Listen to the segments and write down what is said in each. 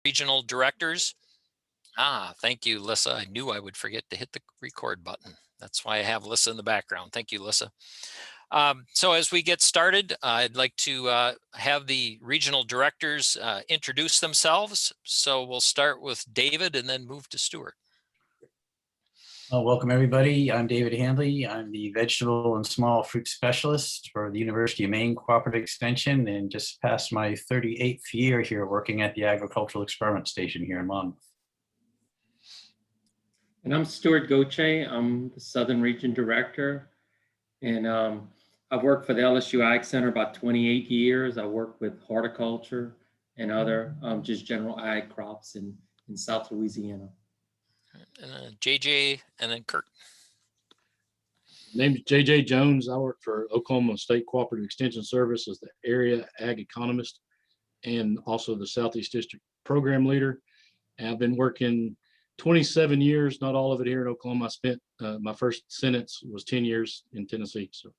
regional directors. Thank you, Lissa. I knew I would forget to hit the record button. That's why I have Lissa in the background. Thank you, Lissa. So as we get started, I'd like to have the regional directors introduce themselves. So we'll start with David and then move to Stuart. Welcome everybody. I'm David Handley. I'm the vegetable and small fruit specialist for the University of Maine Cooperative Extension and just passed my 38th year here working at the Agricultural Experiment Station here in Monmouth. And I'm Stuart Goche. I'm the Southern Region Director. And I've worked for the LSU Ag Center about 28 years. I work with horticulture and other just general ag crops in South Louisiana. And JJ and then Kurt. My name is JJ Jones. I work for Oklahoma State Cooperative Extension Service as the area ag economist and also the Southeast District program leader. And I've been working 27 years, not all of it here in Oklahoma. I spent my first sentence was 10 years in Tennessee. So,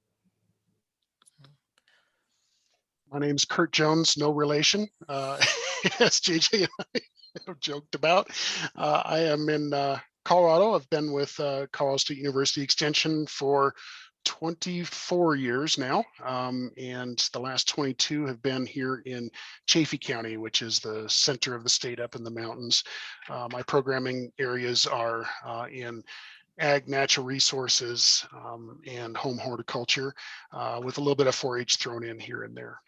my name's Kurt Jones, no relation, as JJ and I have joked about. I am in Colorado. I've been with Colorado State University Extension for 24 years now, and the last 22 have been here in Chaffee County, which is the center of the state up in the mountains. My programming areas are in ag, natural resources, and home horticulture, with a little bit of 4-H thrown in here and there.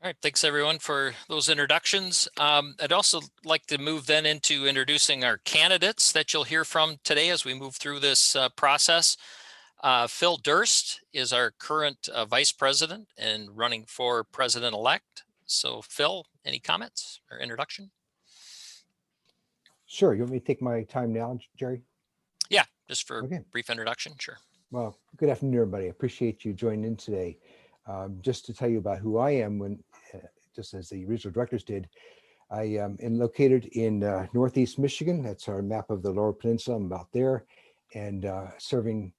All right, thanks everyone for those introductions. I'd also like to move then into introducing our candidates that you'll hear from today as we move through this process. Phil Durst is our current Vice President and running for President-elect. So Phil, any comments or introduction? Sure, you want me to take my time now, Jerry? Yeah, just for a brief introduction, sure. Well, good afternoon, everybody. I appreciate you joining in today. Just to tell you about who I am, just as the regional directors did, I am located in Northeast Michigan. That's our map of the Lower Peninsula. I'm about there, and serving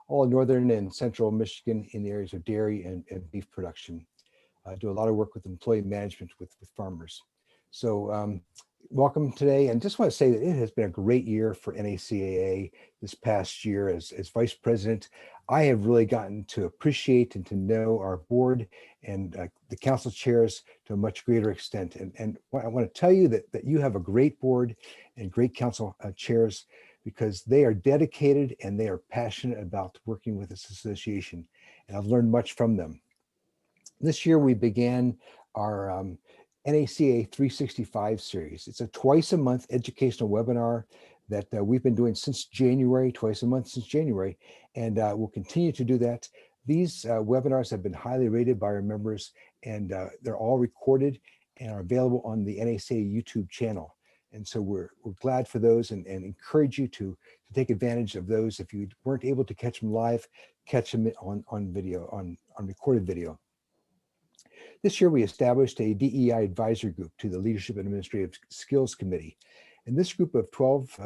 all northern and central Michigan in the areas of dairy and beef production. I do a lot of work with employee management with farmers. So welcome today, and just want to say that it has been a great year for NACAA this past year. As Vice President, I have really gotten to appreciate and to know our board and the council chairs to a much greater extent. And I want to tell you that you have a great board and great council chairs, because they are dedicated and they are passionate about working with this association. And I've learned much from them. This year we began our NACA 365 series. It's a twice a month educational webinar that we've been doing since January, twice a month since January, and we'll continue to do that. These webinars have been highly rated by our members, and they're all recorded and are available on the NACA YouTube channel. And so we're glad for those and encourage you to take advantage of those. If you weren't able to catch them live, catch them on video, on recorded video. This year, we established a DEI advisory group to the Leadership and Administrative Skills Committee. And this group of 12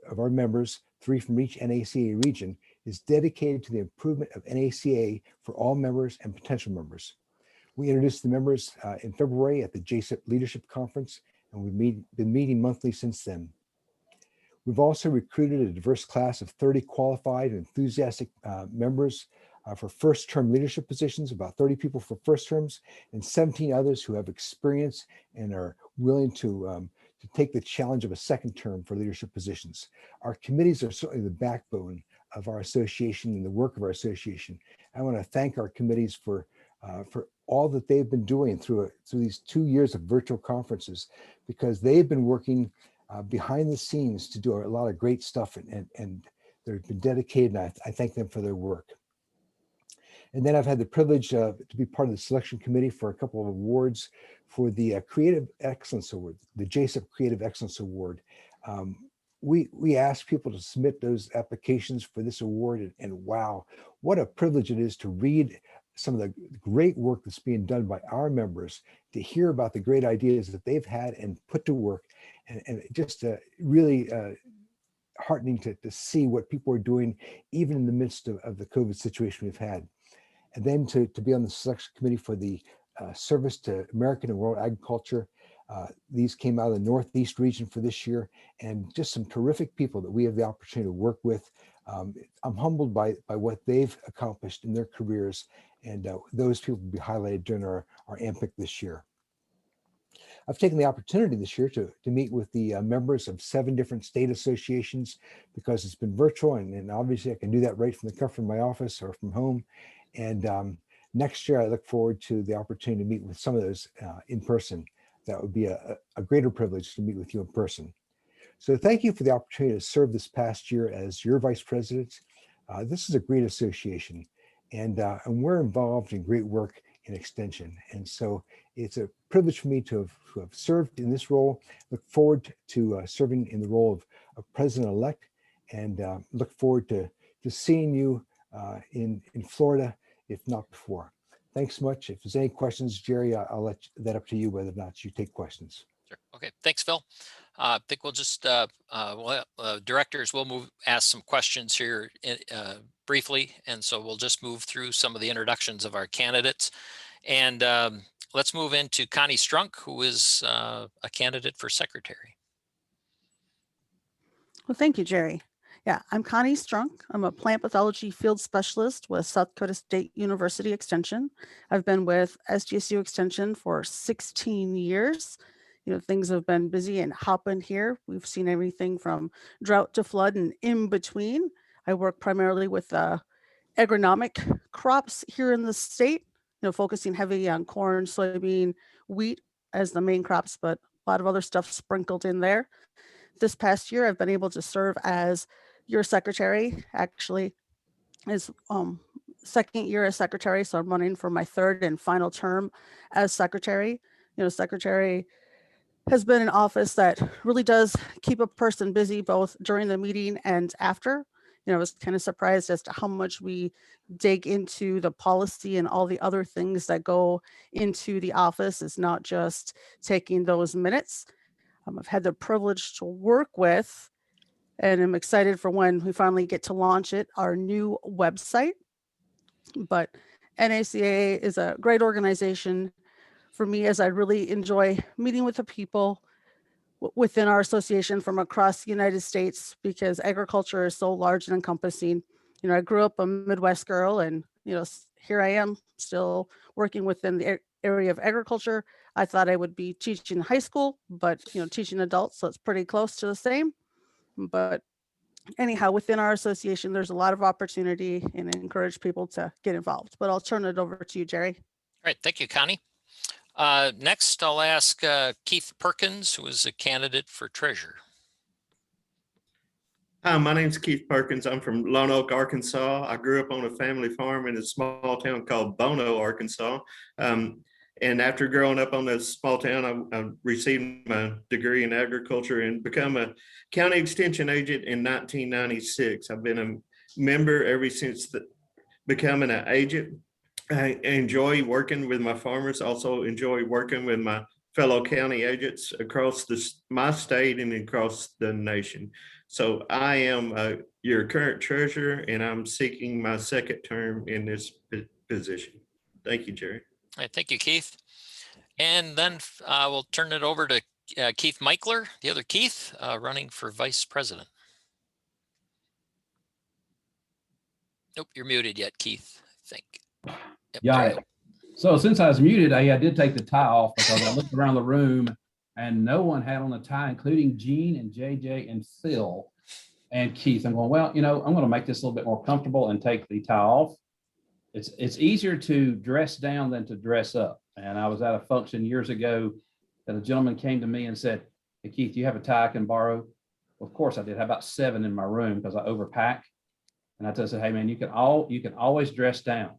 of our members, 3 from each NACA region, is dedicated to the improvement of NACA for all members and potential members. We introduced the members in February at the JSIP Leadership Conference, and we've been meeting monthly since then. We've also recruited a diverse class of 30 qualified and enthusiastic members for first-term leadership positions, about 30 people for first terms, and 17 others who have experience and are willing to take the challenge of a second term for leadership positions. Our committees are certainly the backbone of our association and the work of our association. I want to thank our committees for all that they've been doing through these 2 years of virtual conferences, because they've been working behind the scenes to do a lot of great stuff, and they've been dedicated, and I thank them for their work. And then I've had the privilege to be part of the selection committee for a couple of awards for the Creative Excellence Award, the JSIP Creative Excellence Award. We asked people to submit those applications for this award, and wow, what a privilege it is to read some of the great work that's being done by our members, to hear about the great ideas that they've had and put to work, and just really heartening to see what people are doing, even in the midst of the COVID situation we've had. And then to be on the selection committee for the service to American and world agriculture. These came out of the Northeast region for this year, and just some terrific people that we have the opportunity to work with. I'm humbled by what they've accomplished in their careers, and those people will be highlighted during our AMPIC this year. I've taken the opportunity this year to meet with the members of 7 different state associations because it's been virtual, and obviously I can do that right from the comfort of my office or from home. And next year I look forward to the opportunity to meet with some of those in person. That would be a greater privilege to meet with you in person. So thank you for the opportunity to serve this past year as your vice president. This is a great association, and we're involved in great work in extension. And so it's a privilege for me to have served in this role. Look forward to serving in the role of president-elect, and look forward to seeing you in Florida, if not before. Thanks much. If there's any questions, Jerry, I'll let that up to you whether or not you take questions. Sure. Okay. Thanks, Phil. I think we'll just directors will ask some questions here briefly, and so we'll just move through some of the introductions of our candidates. And let's move into Connie Strunk, who is a candidate for secretary. Well, thank you, Jerry. Yeah, I'm Connie Strunk. I'm a plant pathology field specialist with South Dakota State University Extension. I've been with SDSU Extension for 16 years. You know, things have been busy and hopping here. We've seen everything from drought to flood and in between. I work primarily with agronomic crops here in the state, you know, focusing heavy on corn, soybean, wheat as the main crops, but a lot of other stuff sprinkled in there. This past year, I've been able to serve as your secretary, actually is second year as secretary. So I'm running for my 3rd and final term as secretary. You know, secretary has been an office that really does keep a person busy both during the meeting and after. You know, I was kind of surprised as to how much we dig into the policy and all the other things that go into the office. It's not just taking those minutes. I've had the privilege to work with, and I'm excited for when we finally get to launch it, our new website. But NACAA is a great organization for me, as I really enjoy meeting with the people within our association from across the United States, because agriculture is so large and encompassing. You know, I grew up a Midwest girl, and, you know, here I am still working within the area of agriculture. I thought I would be teaching high school, but, you know, teaching adults, so it's pretty close to the same. But anyhow, within our association, there's a lot of opportunity, and I encourage people to get involved. But I'll turn it over to you, Jerry. All right. Thank you, Connie. Next, I'll ask Keith Perkins, who is a candidate for treasurer. Hi, my name's Keith Perkins. I'm from Lone Oak, Arkansas. I grew up on a family farm in a small town called Bono, Arkansas. And after growing up on this small town, I received my degree in agriculture and become a county extension agent in 1996. I've been a member ever since becoming an agent. I enjoy working with my farmers, also enjoy working with my fellow county agents across my state and across the nation. So I am your current treasurer, and I'm seeking my 2nd term in this position. Thank you, Jerry. All right, thank you, Keith. And then we'll turn it over to Keith Michler, the other Keith, running for vice president. Nope, you're muted yet, Keith, I think. Yep, Got it. So since I was muted, I did take the tie off because I looked around the room and no one had on a tie, including Gene and JJ and Phil and Keith. I'm going, well, you know, I'm going to make this a little bit more comfortable and take the tie off. It's easier to dress down than to dress up. And I was at a function years ago that a gentleman came to me and said, "Hey, Keith, do you have a tie I can borrow?" Well, of course I did. I have about 7 in my room because I overpack. And I said, "Hey man, you can always dress down,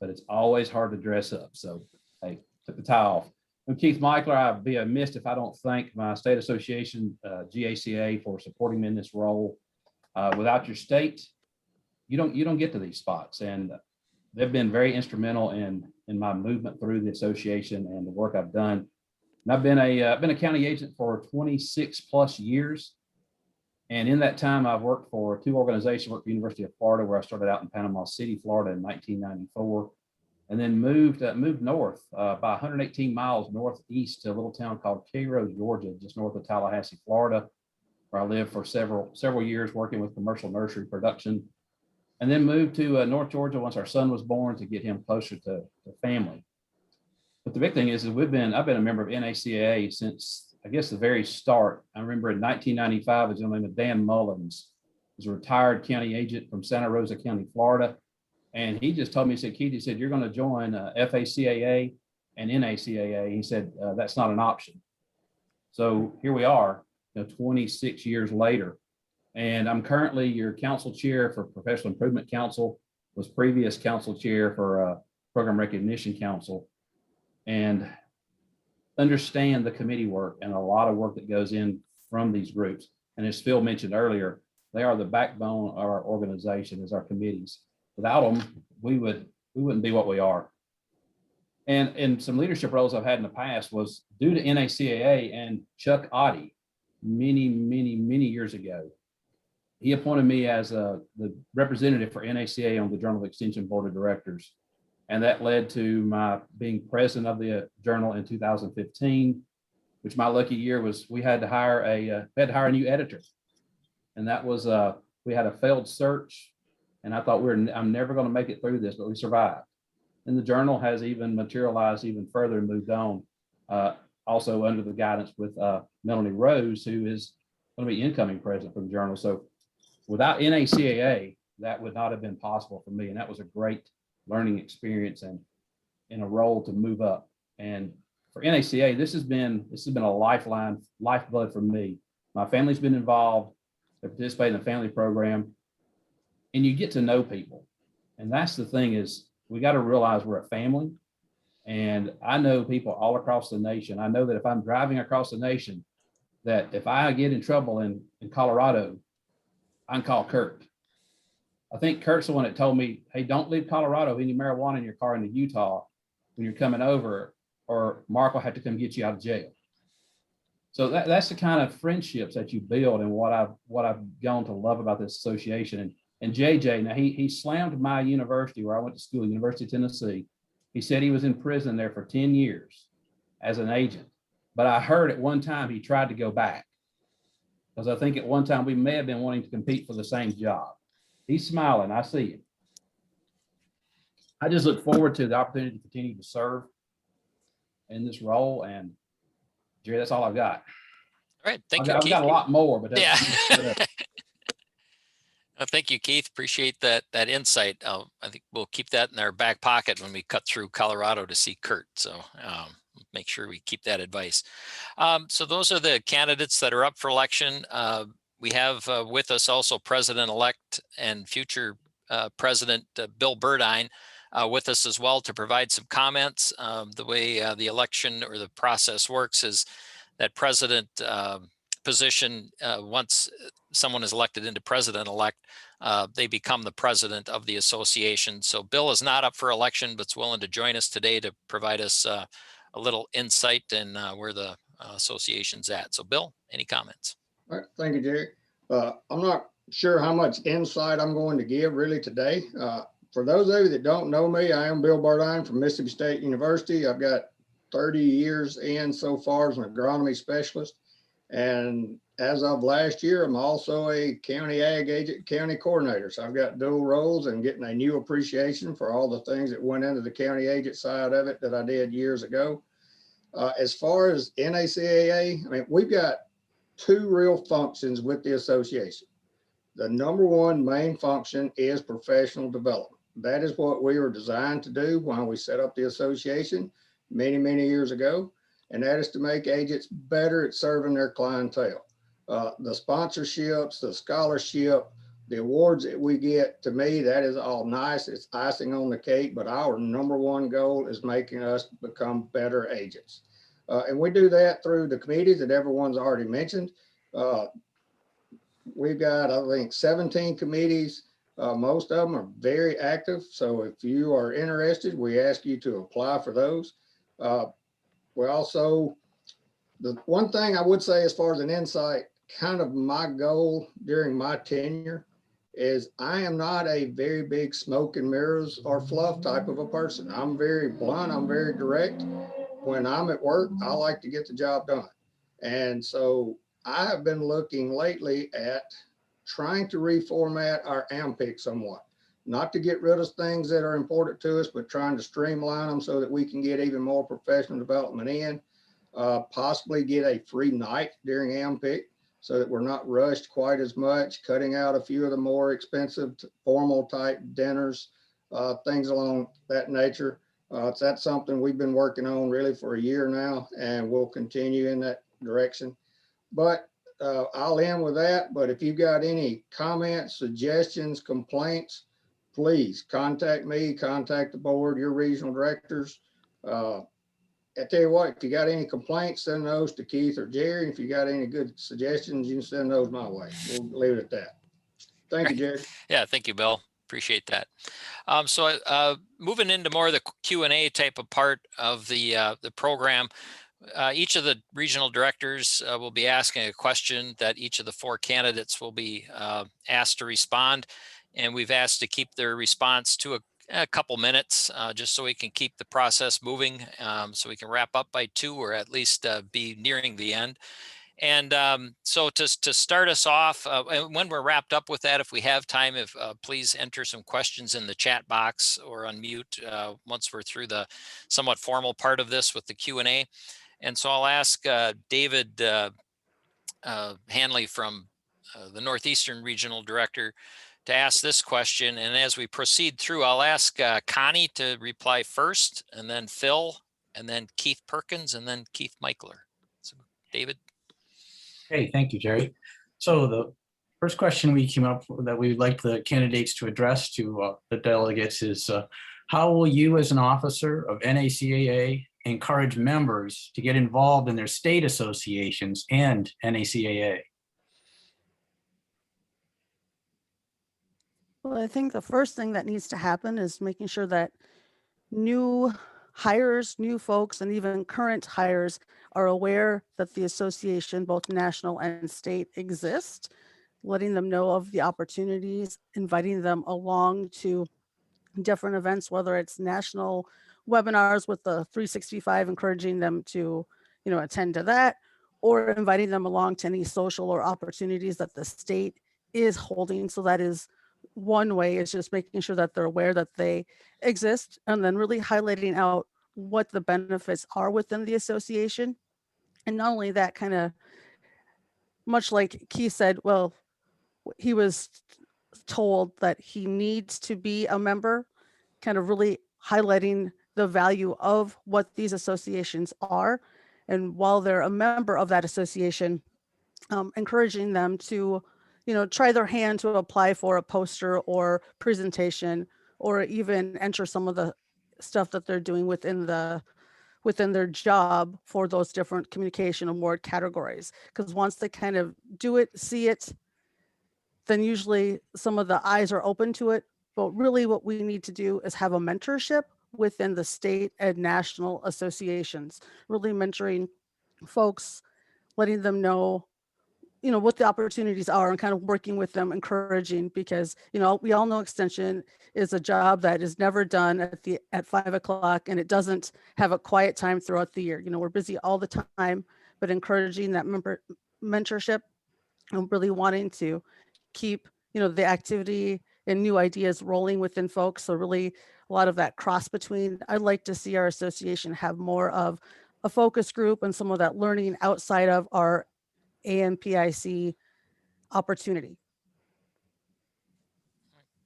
but it's always hard to dress up." So hey, took the tie off. And Keith Michler, I'd be amiss if I don't thank my state association, GACA, for supporting me in this role. Without your state, you don't get to these spots. And they've been very instrumental in my movement through the association and the work I've done. And I've been a county agent for 26 plus years. And in that time, I've worked for 2 organizations. I worked for the University of Florida, where I started out in Panama City, Florida in 1994. and then moved north about 118 miles northeast to a little town called Cairo, Georgia, just north of Tallahassee, Florida, where I lived for several years working with commercial nursery production, and then moved to North Georgia once our son was born to get him closer to family. But the big thing is I've been a member of NACAA since, I guess, the very start. I remember in 1995, a gentleman named Dan Mullins was a retired county agent from Santa Rosa County, Florida. And he just told me, he said, Keith, he said, you're going to join FACAA and NACAA. He said, that's not an option. So here we are, 26 years later. And I'm currently your council chair for Professional Improvement Council, was previous council chair for Program Recognition Council, and understand the committee work and a lot of work that goes in from these groups. And as Phil mentioned earlier, they are the backbone of our organization, as our committees. Without them, we wouldn't be what we are. And in some leadership roles I've had in the past was due to NACAA and Chuck Oddie many years ago. He appointed me as the representative for NACAA on the Journal of Extension Board of Directors. And that led to my being president of the Journal in 2015, which my lucky year was we had to hire a new editor. And that was, we had a failed search, and I thought I'm never going to make it through this, but we survived. And the Journal has even materialized even further and moved on, also under the guidance with Melanie Rose, who is going to be incoming president for the Journal. So without NACAA, that would not have been possible for me. And that was a great learning experience and in a role to move up. And for NACAA, this has been a lifeblood for me. My family's been involved. They participate in the family program, and you get to know people. And that's the thing, is we got to realize we're a family. And I know people all across the nation. I know that if I'm driving across the nation, that if I get in trouble in Colorado, I can call Kurt. I think Kurt's the one that told me, hey, don't leave Colorado, any marijuana in your car into Utah when you're coming over, or Mark will have to come get you out of jail. So that's the kind of friendships that you build, and what I've gone to love about this association. And JJ, now he slammed my university where I went to school, University of Tennessee. He said he was in prison there for 10 years as an agent. But I heard at one time he tried to go back, because I think at one time we may have been wanting to compete for the same job. He's smiling. I see him. I just look forward to the opportunity to continue to serve in this role. And Jerry, that's all I've got. All right. Thank you, I've Keith. got a lot more, but Yeah. that's Thank you, Keith. Appreciate that insight. I think we'll keep that in our back pocket when we cut through Colorado to see Kurt. So make sure we keep that advice. So those are the candidates that are up for election. We have with us also President-elect and future President Bill Burdine with us as well to provide some comments. The way the election or the process works is that president position, once someone is elected into president-elect, they become the president of the association. So Bill is not up for election, but is willing to join us today to provide us a little insight in where the association's at. So Bill, any comments? All right, thank you, Jerry. I'm not sure how much insight I'm going to give really today. For those of you that don't know me, I am Bill Burdine from Mississippi State University. I've got 30 years in so far as an agronomy specialist. And as of last year, I'm also a county ag agent, county coordinator. So I've got dual roles and getting a new appreciation for all the things that went into the county agent side of it that I did years ago. As far as NACAA, I mean, we've got two real functions with the association. The number one main function is professional development. That is what we were designed to do when we set up the association many years ago. And that is to make agents better at serving their clientele. The sponsorships, the scholarship, the awards that we get, to me, that is all nice. It's icing on the cake, but our number one goal is making us become better agents. And we do that through the committees that everyone's already mentioned. We've got, I think, 17 committees. Most of them are very active. So if you are interested, we ask you to apply for those. We also, the one thing I would say as far as an insight, kind of my goal during my tenure is I am not a very big smoke and mirrors or fluff type of a person. I'm very blunt. I'm very direct. When I'm at work, I like to get the job done. And so I have been looking lately at trying to reformat our AMPIC somewhat, not to get rid of things that are important to us, but trying to streamline them so that we can get even more professional development in, possibly get a free night during AMPIC so that we're not rushed quite as much, cutting out a few of the more expensive formal type dinners, things along that nature. That's something we've been working on really for a year now, and we'll continue in that direction. But I'll end with that. But if you've got any comments, suggestions, complaints, please contact me, contact the board, your regional directors. I tell you what, if you got any complaints, send those to Keith or Jerry. If you got any good suggestions, you can send those my way. We'll leave it at that. Thank you, Jerry. Yeah, thank you, Bill. Appreciate that. So moving into more of the Q&A type of part of the program, each of the regional directors will be asking a question that each of the 4 candidates will be asked to respond. And we've asked to keep their response to a couple minutes, just so we can keep the process moving, so we can wrap up by 2 or at least be nearing the end. And so to start us off, and when we're wrapped up with that, if we have time, if please enter some questions in the chat box or unmute once we're through the somewhat formal part of this with the Q&A. And so I'll ask David Hanley from the Northeastern Regional Director to ask this question. And as we proceed through, I'll ask Connie to reply first, and then Phil, and then Keith Perkins, and then Keith Michler. So David. Hey, thank you, Jerry. So the first question we came up with that we would like the candidates to address to the delegates is, how will you as an officer of NACAA encourage members to get involved in their state associations and NACAA? Well, I think the first thing that needs to happen is making sure that new hires, new folks, and even current hires are aware that the association, both national and state, exists, letting them know of the opportunities, inviting them along to different events, whether it's national webinars with the 365, encouraging them to, attend to that, or inviting them along to any social or opportunities that the state is holding. So that is one way, is just making sure that they're aware that they exist, and then really highlighting out what the benefits are within the association. And not only that, kind of much like Keith said, well, he was told that he needs to be a member, kind of really highlighting the value of what these associations are. And while they're a member of that association, encouraging them to, try their hand to apply for a poster or presentation, or even enter some of the stuff that they're doing within their job for those different communication award categories. Because once they kind of do it, see it, then usually some of the eyes are open to it. But really what we need to do is have a mentorship within the state and national associations, really mentoring folks, letting them know, what the opportunities are, and kind of working with them, encouraging, because, we all know extension is a job that is never done at 5 o'clock, and it doesn't have a quiet time throughout the year. We're busy all the time, but encouraging that mentorship and really wanting to keep, the activity and new ideas rolling within folks. So really a lot of that cross between. I'd like to see our association have more of a focus group and some of that learning outside of our AMPIC opportunity.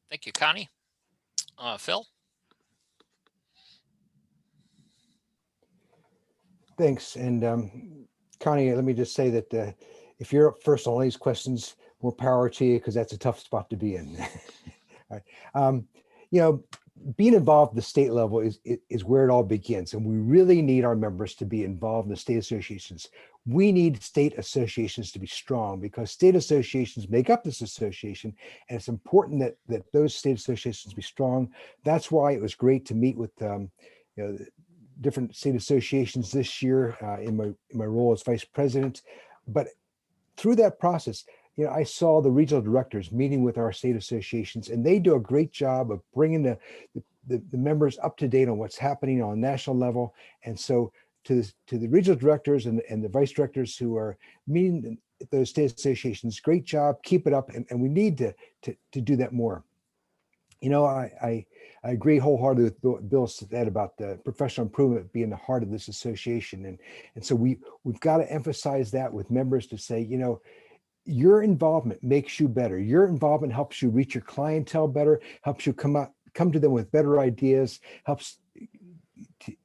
Thank you, Connie. Phil? Thanks. And Connie, let me just say that if you're up first on all these questions, more power to you, because that's a tough spot to be in. All right. Being involved at the state level is where it all begins. And we really need our members to be involved in the state associations. We need state associations to be strong, because state associations make up this association. And it's important that those state associations be strong. That's why it was great to meet with different state associations this year in my role as vice president. But through that process, I saw the regional directors meeting with our state associations, and they do a great job of bringing the members up to date on what's happening on a national level. And so to the regional directors and the vice directors who are meeting those state associations, great job, keep it up. And we need to do that more. I agree wholeheartedly with what Bill said about the professional improvement being the heart of this association. And so we've got to emphasize that with members to say, your involvement makes you better. Your involvement helps you reach your clientele better, helps you come to them with better ideas, helps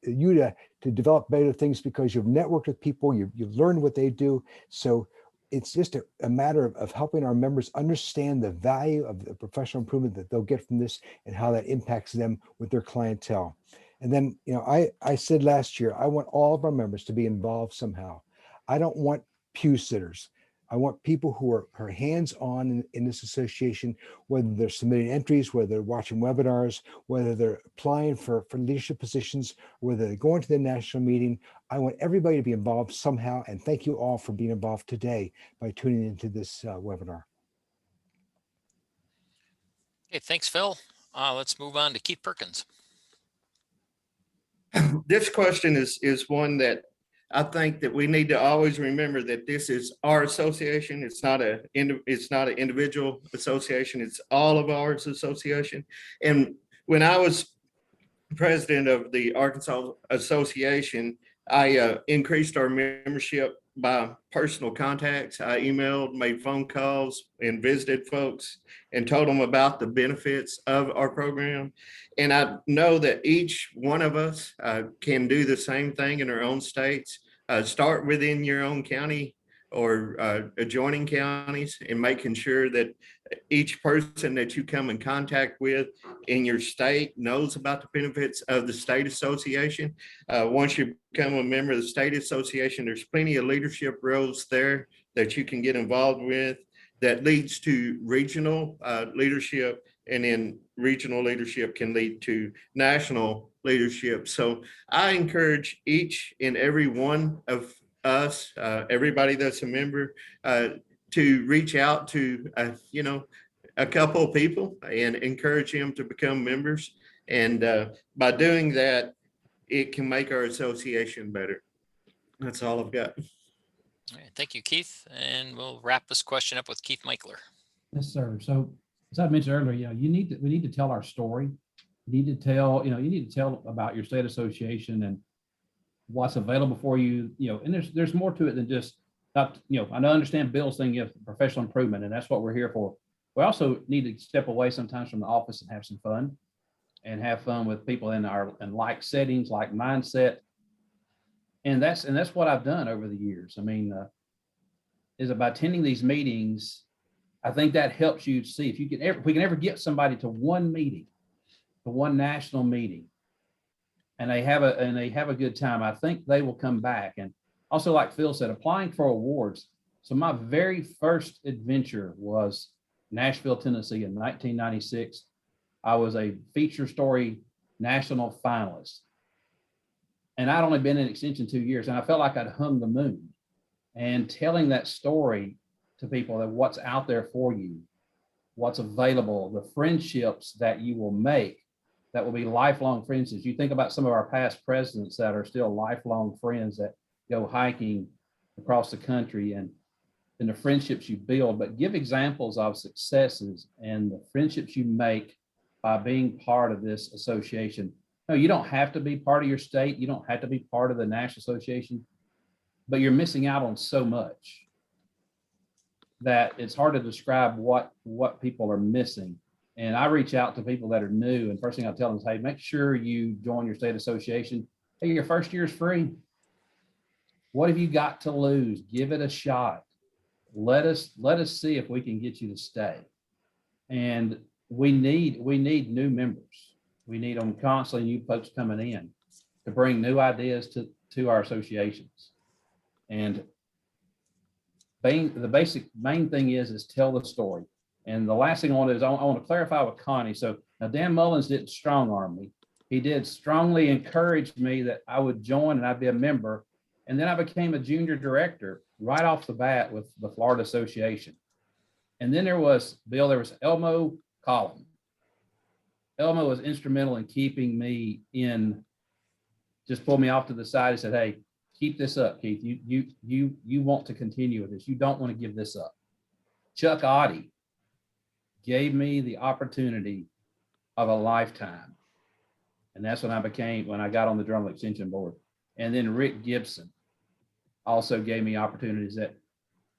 you to develop better things because you've networked with people, you've learned what they do. So it's just a matter of helping our members understand the value of the professional improvement that they'll get from this and how that impacts them with their clientele. And then, I said last year, I want all of our members to be involved somehow. I don't want pew sitters. I want people who are hands-on in this association, whether they're submitting entries, whether they're watching webinars, whether they're applying for leadership positions, whether they're going to the national meeting. I want everybody to be involved somehow. And thank you all for being involved today by tuning into this webinar. Okay, thanks, Phil. Let's move on to Keith Perkins. This question is one that I think that we need to always remember that this is our association. It's not an individual association. It's all of ours association. And when I was president of the Arkansas Association, I increased our membership by personal contacts. I emailed, made phone calls, and visited folks and told them about the benefits of our program. And I know that each one of us can do the same thing in our own states. Start within your own county or adjoining counties and making sure that each person that you come in contact with in your state knows about the benefits of the state association. Once you become a member of the state association, there's plenty of leadership roles there that you can get involved with that leads to regional leadership, and then regional leadership can lead to national leadership. So I encourage each and every one of us, everybody that's a member, to reach out to, a couple of people and encourage them to become members. And by doing that, it can make our association better. That's all I've got. All right, thank you, Keith. And we'll wrap this question up with Keith Michler. Yes, sir. So as I mentioned earlier, we need to tell our story. You need to tell about your state association and what's available for you, and there's more to it than just I understand Bill's thing of professional improvement, and that's what we're here for. We also need to step away sometimes from the office and have some fun, and have fun with people in like settings, like mindset. And that's what I've done over the years. I mean, is by attending these meetings, I think that helps you see if we can ever get somebody to one meeting, to one national meeting, and they have a good time, I think they will come back. And also, like Phil said, applying for awards. So my very first adventure was Nashville, Tennessee in 1996. I was a feature story national finalist. And I'd only been in Extension 2 years, and I felt like I'd hung the moon. And telling that story to people, that what's out there for you, what's available, the friendships that you will make that will be lifelong friendships. You think about some of our past presidents that are still lifelong friends that go hiking across the country, and the friendships you build, but give examples of successes and the friendships you make by being part of this association. No, you don't have to be part of your state. You don't have to be part of the National Association, but you're missing out on so much that it's hard to describe what people are missing. And I reach out to people that are new, and first thing I tell them is, hey, make sure you join your state association. Hey, your first year is free. What have you got to lose? Give it a shot. Let us see if we can get you to stay. And we need new members. We need them constantly, new folks coming in to bring new ideas to our associations. And the basic main thing is tell the story. And the last thing I want to do is I want to clarify with Connie. So now Dan Mullins didn't strong arm me. He did strongly encourage me that I would join and I'd be a member. And then I became a junior director right off the bat with the Florida Association. And then there was, Bill, there was Elmo Collin. Elmo was instrumental in keeping me in, just pulled me off to the side and said, hey, keep this up, Keith. You want to continue with this. You don't want to give this up. Chuck Oddie gave me the opportunity of a lifetime. And that's when I got on the Drumble Extension Board. And then Rick Gibson also gave me opportunities that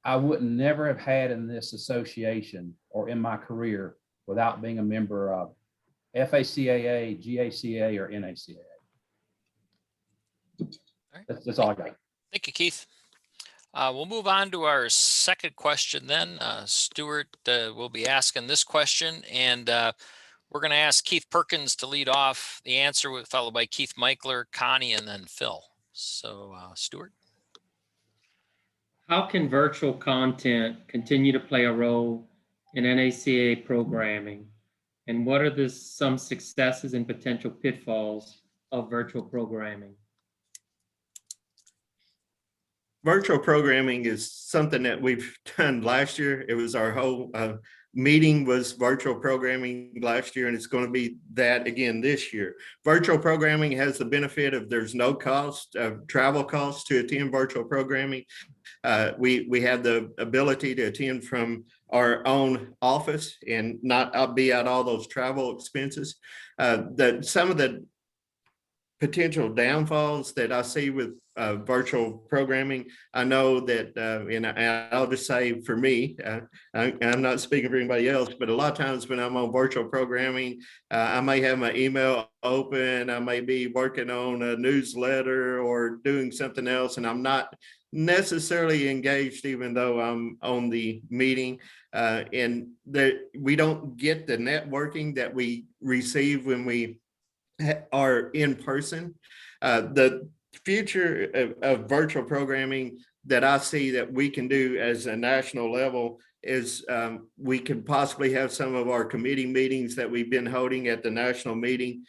I would never have had in this association or in my career without being a member of FACAA, GACA, or NACAA. That's all I got. Thank you, Keith. We'll move on to our second question then. Stuart will be asking this question, and we're going to ask Keith Perkins to lead off the answer, followed by Keith Michler, Connie, and then Phil. So, Stuart. How can virtual content continue to play a role in NACA programming? And what are some successes and potential pitfalls of virtual programming? Virtual programming is something that we've done last year. It was our whole meeting was virtual programming last year, and it's going to be that again this year. Virtual programming has the benefit of there's no cost, travel costs to attend virtual programming. We have the ability to attend from our own office and not be out all those travel expenses. Some of the potential downfalls that I see with virtual programming, I know that, and I'll just say for me, I'm not speaking for anybody else, but a lot of times when I'm on virtual programming, I may have my email open, I may be working on a newsletter or doing something else, and I'm not necessarily engaged even though I'm on the meeting, and that we don't get the networking that we receive when we are in person. The future of virtual programming that I see that we can do as a national level is we can possibly have some of our committee meetings that we've been holding at the national meeting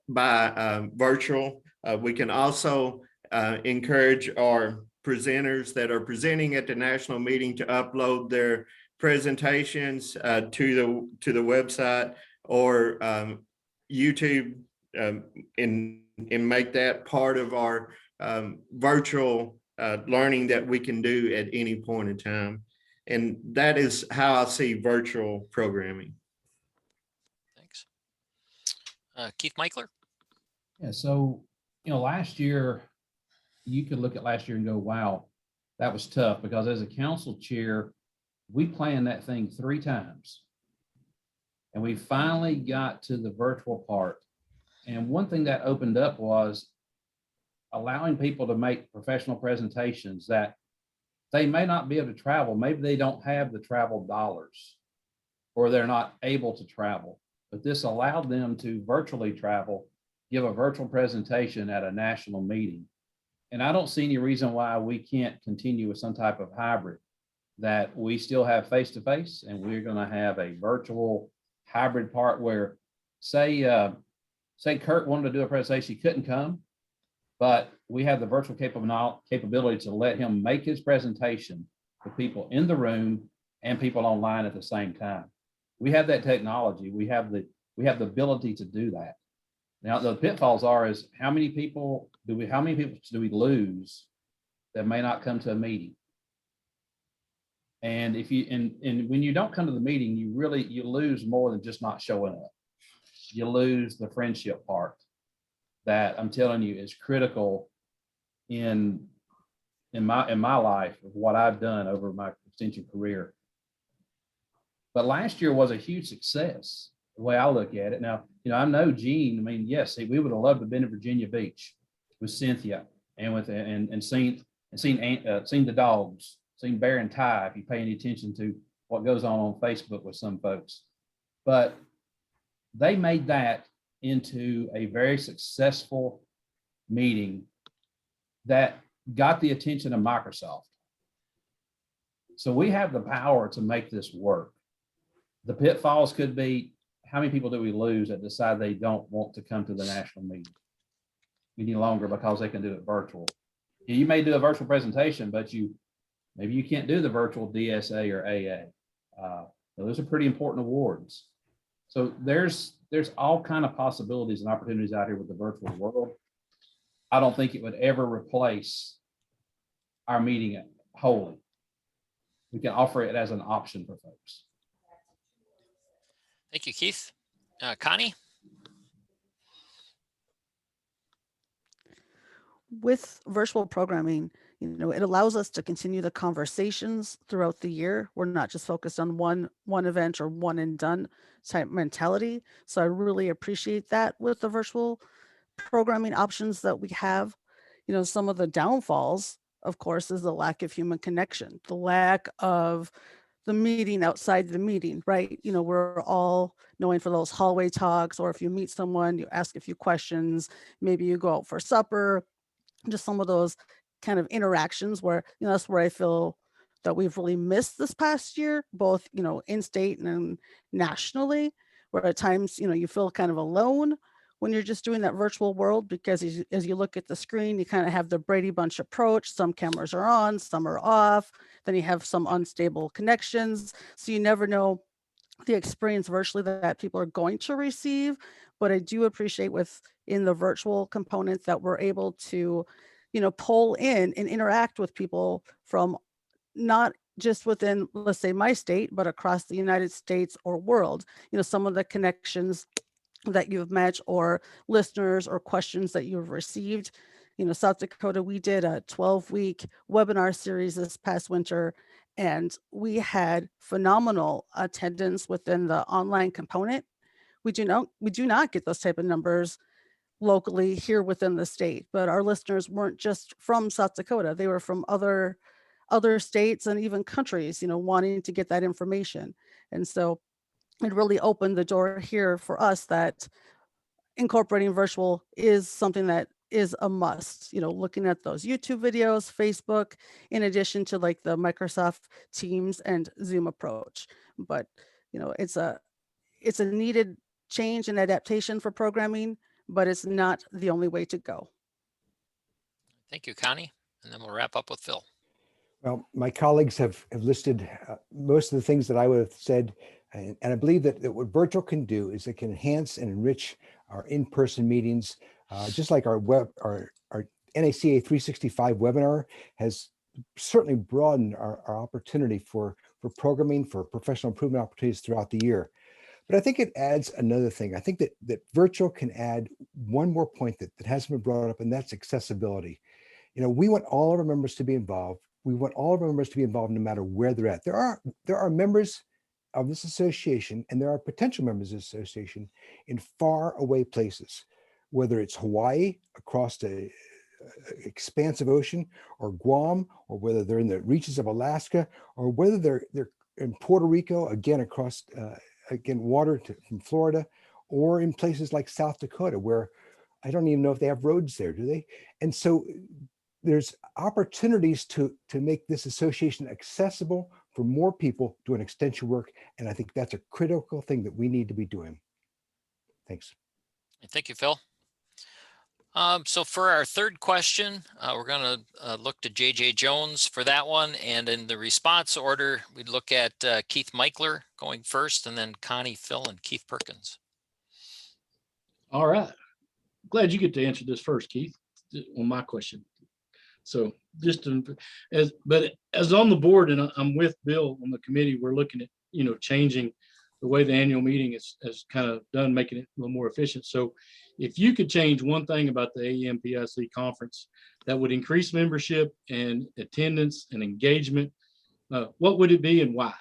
by virtual. We can also encourage our presenters that are presenting at the national meeting to upload their presentations to the website or YouTube, and make that part of our virtual learning that we can do at any point in time. And that is how I see virtual programming. Thanks. Keith Michler. Yeah, so, last year, you could look at last year and go, wow, that was tough, because as a council chair, we planned that thing 3 times. And we finally got to the virtual part. And one thing that opened up was allowing people to make professional presentations that they may not be able to travel. Maybe they don't have the travel dollars, or they're not able to travel. But this allowed them to virtually travel, give a virtual presentation at a national meeting. And I don't see any reason why we can't continue with some type of hybrid, that we still have face-to-face, and we're going to have a virtual hybrid part where, say Kurt wanted to do a presentation, he couldn't come, but we have the virtual capability to let him make his presentation to people in the room and people online at the same time. We have that technology. We have the ability to do that. Now, the pitfalls is how many people do we lose that may not come to a meeting? And if you and when you don't come to the meeting, you lose more than just not showing up. You lose the friendship part that I'm telling you is critical in my life of what I've done over my extension career. But last year was a huge success, the way I look at it. Now, I know Gene. I mean, yes, we would have loved to have been in Virginia Beach with Cynthia and with and seen the dogs, seen Bear and Ty, if you pay any attention to what goes on Facebook with some folks. But they made that into a very successful meeting that got the attention of Microsoft. So we have the power to make this work. The pitfalls could be, how many people do we lose that decide they don't want to come to the national meeting any longer because they can do it virtual? You may do a virtual presentation, but maybe you can't do the virtual DSA or AA. Those are pretty important awards. So there's all kind of possibilities and opportunities out here with the virtual world. I don't think it would ever replace our meeting wholly. We can offer it as an option for folks. Thank you, Keith. Connie? With virtual programming, it allows us to continue the conversations throughout the year. We're not just focused on one event or one and done type mentality. So I really appreciate that with the virtual programming options that we have. Some of the downfalls, of course, is the lack of human connection, the lack of the meeting outside the meeting, right? We're all knowing for those hallway talks, or if you meet someone, you ask a few questions, maybe you go out for supper, just some of those kind of interactions where, that's where I feel that we've really missed this past year, both, in state and nationally, where at times, you feel kind of alone when you're just doing that virtual world, because as you look at the screen, you kind of have the Brady Bunch approach. Some cameras are on, some are off. Then you have some unstable connections. So you never know the experience virtually that people are going to receive. But I do appreciate in the virtual component that we're able to, pull in and interact with people from not just within, let's say, my state, but across the United States or world. Some of the connections that you've met, or listeners or questions that you've received. South Dakota, we did a 12-week webinar series this past winter, and we had phenomenal attendance within the online component. We do not get those type of numbers locally here within the state, but our listeners weren't just from South Dakota. They were from other states and even countries, wanting to get that information. And so it really opened the door here for us that incorporating virtual is something that is a must, looking at those YouTube videos, Facebook, in addition to like the Microsoft Teams and Zoom approach. But, it's a needed change and adaptation for programming, but it's not the only way to go. Thank you, Connie. And then we'll wrap up with Phil. Well, my colleagues have listed most of the things that I would have said. And I believe that what virtual can do is it can enhance and enrich our in-person meetings, just like our NACA 365 webinar has certainly broadened our opportunity for programming, for professional improvement opportunities throughout the year. But I think it adds another thing. I think that virtual can add one more point that hasn't been brought up, and that's accessibility. We want all of our members to be involved. We want all of our members to be involved no matter where they're at. There are members of this association, and there are potential members of this association in far away places, whether it's Hawaii across the expansive ocean, or Guam, or whether they're in the reaches of Alaska, or whether they're in Puerto Rico, again, across water from Florida, or in places like South Dakota, where I don't even know if they have roads there, do they? And so there's opportunities to make this association accessible for more people doing extension work. And I think that's a critical thing that we need to be doing. Thanks. Thank you, Phil. So for our third question, we're going to look to JJ Jones for that one. And in the response order, we'd look at Keith Michler going first, and then Connie, Phil, and Keith Perkins. All right. Glad you get to answer this first, Keith, on my question. So just as on the board, and I'm with Bill on the committee, we're looking at, changing the way the annual meeting is kind of done, making it a little more efficient. So if you could change one thing about the AEMPIC conference that would increase membership and attendance and engagement, what would it be and why?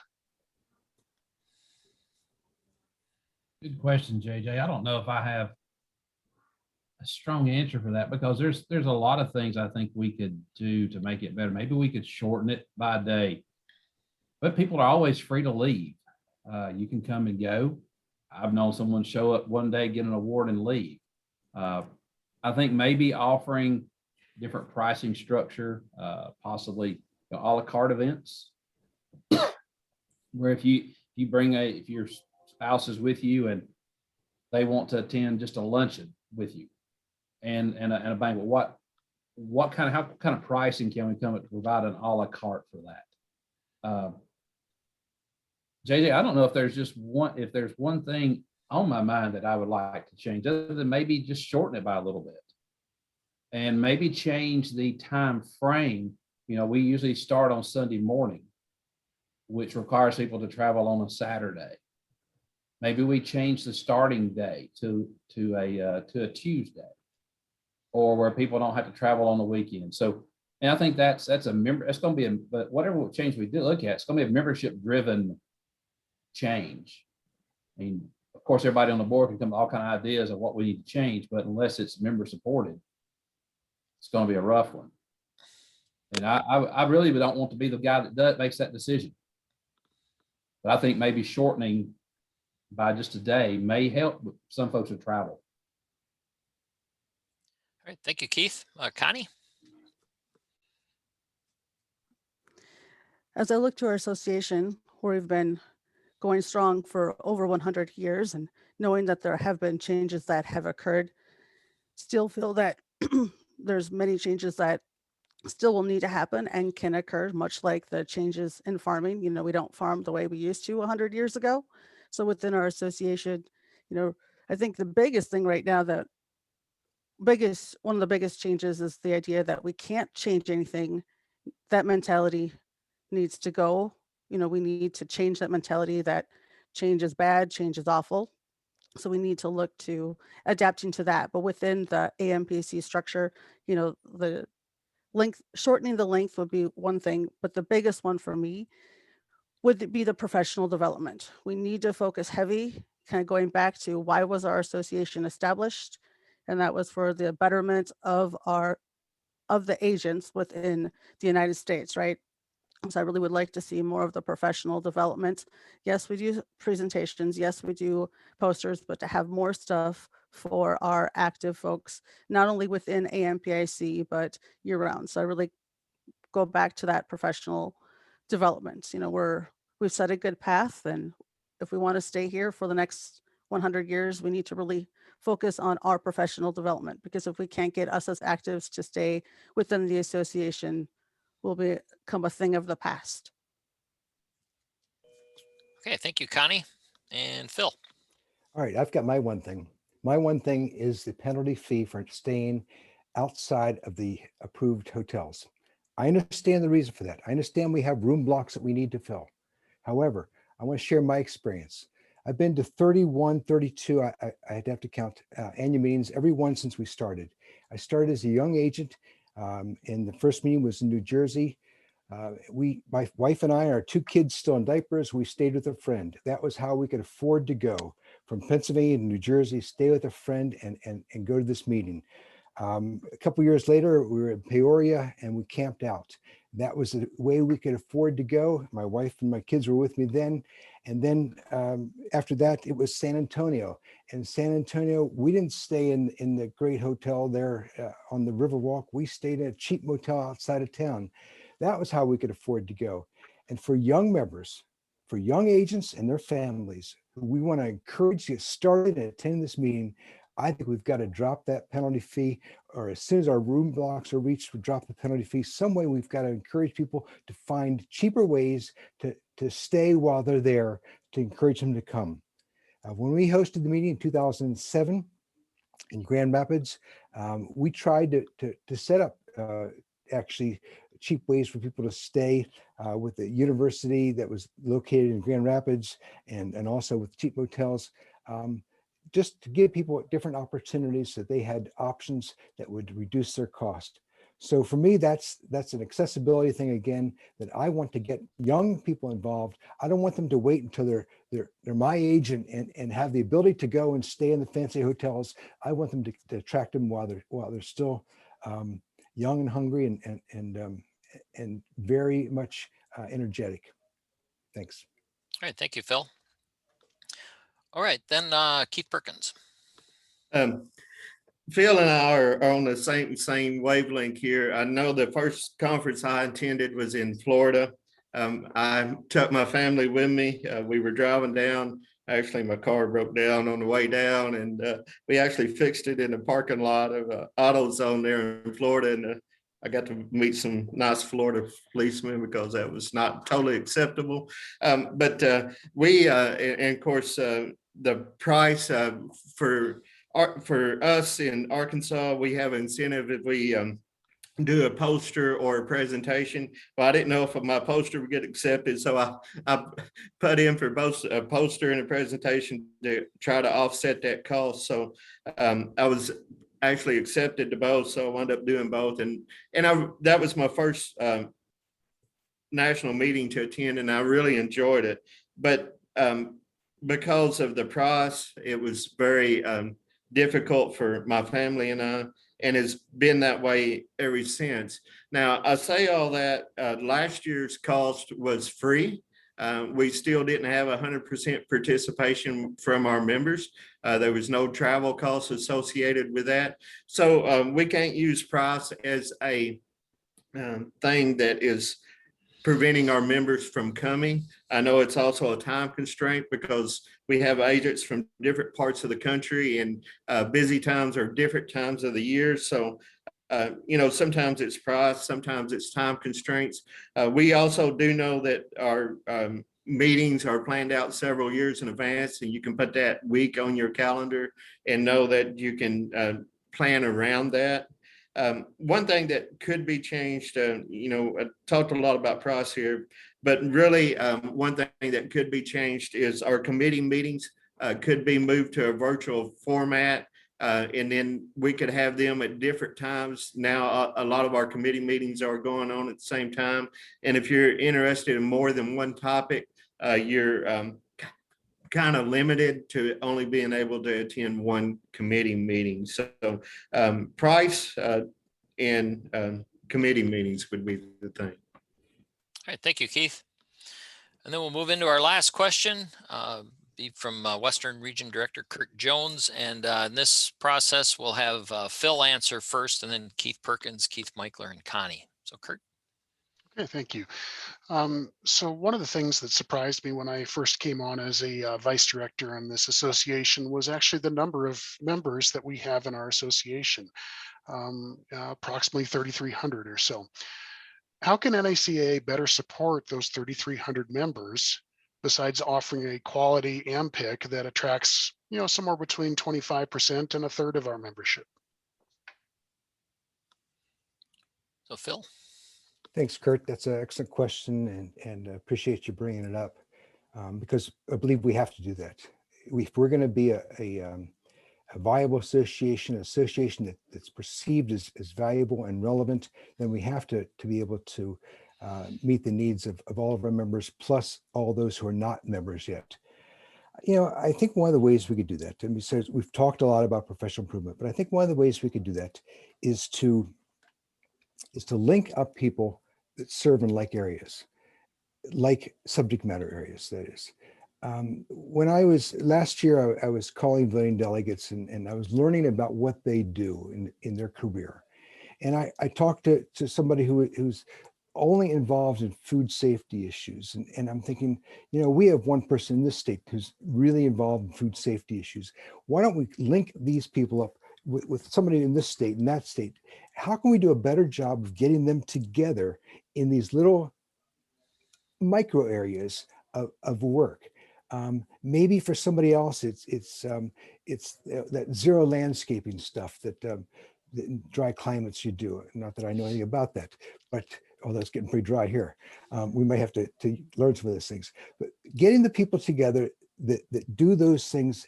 Good question, JJ. I don't know if I have a strong answer for that, because there's a lot of things I think we could do to make it better. Maybe we could shorten it by a day, but people are always free to leave. You can come and go. I've known someone show up one day, get an award, and leave. I think maybe offering different pricing structure, possibly a la carte events, where if your spouse is with you and they want to attend just a luncheon with you and a banquet, what kind of pricing can we come up to provide an a la carte for that? JJ, I don't know if there's one thing on my mind that I would like to change, other than maybe just shorten it by a little bit. And maybe change the time frame. You know, we usually start on Sunday morning, which requires people to travel on a Saturday. Maybe we change the starting day to a Tuesday, or where people don't have to travel on the weekend. So, and I think that's a member. It's going to be but whatever change we do look at, it's going to be a membership driven change. I mean, of course, everybody on the board can come up with all kind of ideas of what we need to change, but unless it's member supported, it's going to be a rough one. And I really don't want to be the guy that makes that decision. But I think maybe shortening by just a day may help some folks with travel. All right, thank you, Keith. Connie? As I look to our association, where we've been going strong for over 100 years, and knowing that there have been changes that have occurred, still feel that there's many changes that still will need to happen and can occur, much like the changes in farming. You know, we don't farm the way we used to 100 years ago. So within our association, you know, I think the biggest thing right now, one of the biggest changes is the idea that we can't change anything. That mentality needs to go. You know, we need to change that mentality that change is bad, change is awful. So we need to look to adapting to that. But within the AMPC structure, you know, the shortening the length would be one thing, but the biggest one for me would be the professional development. We need to focus heavy, kind of going back to why was our association established? And that was for the betterment of the agents within the United States, right? So I really would like to see more of the professional development. Yes, we do presentations. Yes, we do posters, but to have more stuff for our active folks, not only within AMPIC, but year round. So I really go back to that professional development. You know, we've set a good path, and if we want to stay here for the next 100 years, we need to really focus on our professional development, because if we can't get us as actives to stay within the association, will become a thing of the past. Okay, thank you, Connie. And Phil? All right, I've got my one thing. My one thing is the penalty fee for staying outside of the approved hotels. I understand the reason for that. I understand we have room blocks that we need to fill. However, I want to share my experience. I've been to 31, 32, I'd have to count annual meetings, every one since we started. I started as a young agent, and the first meeting was in New Jersey. My wife and I, our two kids still in diapers, we stayed with a friend. That was how we could afford to go from Pennsylvania to New Jersey, stay with a friend and go to this meeting. A couple years later, we were in Peoria and we camped out. That was the way we could afford to go. My wife and my kids were with me then. And then after that, it was San Antonio. In San Antonio, we didn't stay in the great hotel there on the Riverwalk. We stayed at a cheap motel outside of town. That was how we could afford to go. And for young members, for young agents and their families, who we want to encourage to get started and attend this meeting, I think we've got to drop that penalty fee, or as soon as our room blocks are reached, we drop the penalty fee. Some way we've got to encourage people to find cheaper ways to stay while they're there, to encourage them to come. When we hosted the meeting in 2007 in Grand Rapids, we tried to set up actually cheap ways for people to stay with the university that was located in Grand Rapids, and also with cheap motels, just to give people different opportunities so they had options that would reduce their cost. So for me, that's an accessibility thing again, that I want to get young people involved. I don't want them to wait until they're my age and have the ability to go and stay in the fancy hotels. I want them to attract them while they're still young and hungry and very much energetic. Thanks. All right, thank you, Phil. All right, then Keith Perkins. Phil and I are on the same wavelength here. I know the first conference I attended was in Florida. I took my family with me. We were driving down. Actually, my car broke down on the way down, and we actually fixed it in the parking lot of AutoZone there in Florida. And I got to meet some nice Florida policemen because that was not totally acceptable. But and of course, the price for us in Arkansas, we have an incentive if we do a poster or a presentation. Well, I didn't know if my poster would get accepted, so I put in for both a poster and a presentation to try to offset that cost. So I was actually accepted to both, so I wound up doing both, and that was my first national meeting to attend, and I really enjoyed it. But because of the price, it was very difficult for my family and I, and it's been that way ever since. Now, I say all that, last year's cost was free. We still didn't have 100% participation from our members. There was no travel costs associated with that. So we can't use price as a thing that is preventing our members from coming. I know it's also a time constraint because we have agents from different parts of the country, and busy times are different times of the year. So, sometimes it's price, sometimes it's time constraints. We also do know that our meetings are planned out several years in advance, and you can put that week on your calendar and know that you can plan around that. One thing that could be changed, I talked a lot about price here, but really one thing that could be changed is our committee meetings could be moved to a virtual format, and then we could have them at different times. Now, a lot of our committee meetings are going on at the same time. And if you're interested in more than one topic, you're kind of limited to only being able to attend one committee meeting. So price and committee meetings would be the thing. All right, thank you, Keith. And then we'll move into our last question, be from Western Region Director Kurt Jones. And in this process, we'll have Phil answer first, and then Keith Perkins, Keith Michler, and Connie. So Kurt. Okay, thank you. So one of the things that surprised me when I first came on as a vice director in this association was actually the number of members that we have in our association, approximately 3,300 or so. How can NACAA better support those 3,300 members besides offering a quality AMPIC that attracts, somewhere between 25% and a third of our membership? So Phil. Thanks, Kurt. That's an excellent question, and appreciate you bringing it up, because I believe we have to do that. If we're going to be a viable association that's perceived as valuable and relevant, then we have to be able to meet the needs of all of our members, plus all those who are not members yet. I think one of the ways we could do that, and besides, we've talked a lot about professional improvement, but I think one of the ways we could do that is to link up people that serve in like areas, like subject matter areas, that is. When I was last year, I was calling voting delegates, and I was learning about what they do in their career. And I talked to somebody who's only involved in food safety issues. And I'm thinking, we have one person in this state who's really involved in food safety issues. Why don't we link these people up with somebody in this state and that state? How can we do a better job of getting them together in these little micro areas of work? Maybe for somebody else, it's that zero landscaping stuff that dry climates you do. Not that I know anything about that, but although it's getting pretty dry here, we might have to learn some of those things. But getting the people together that do those things,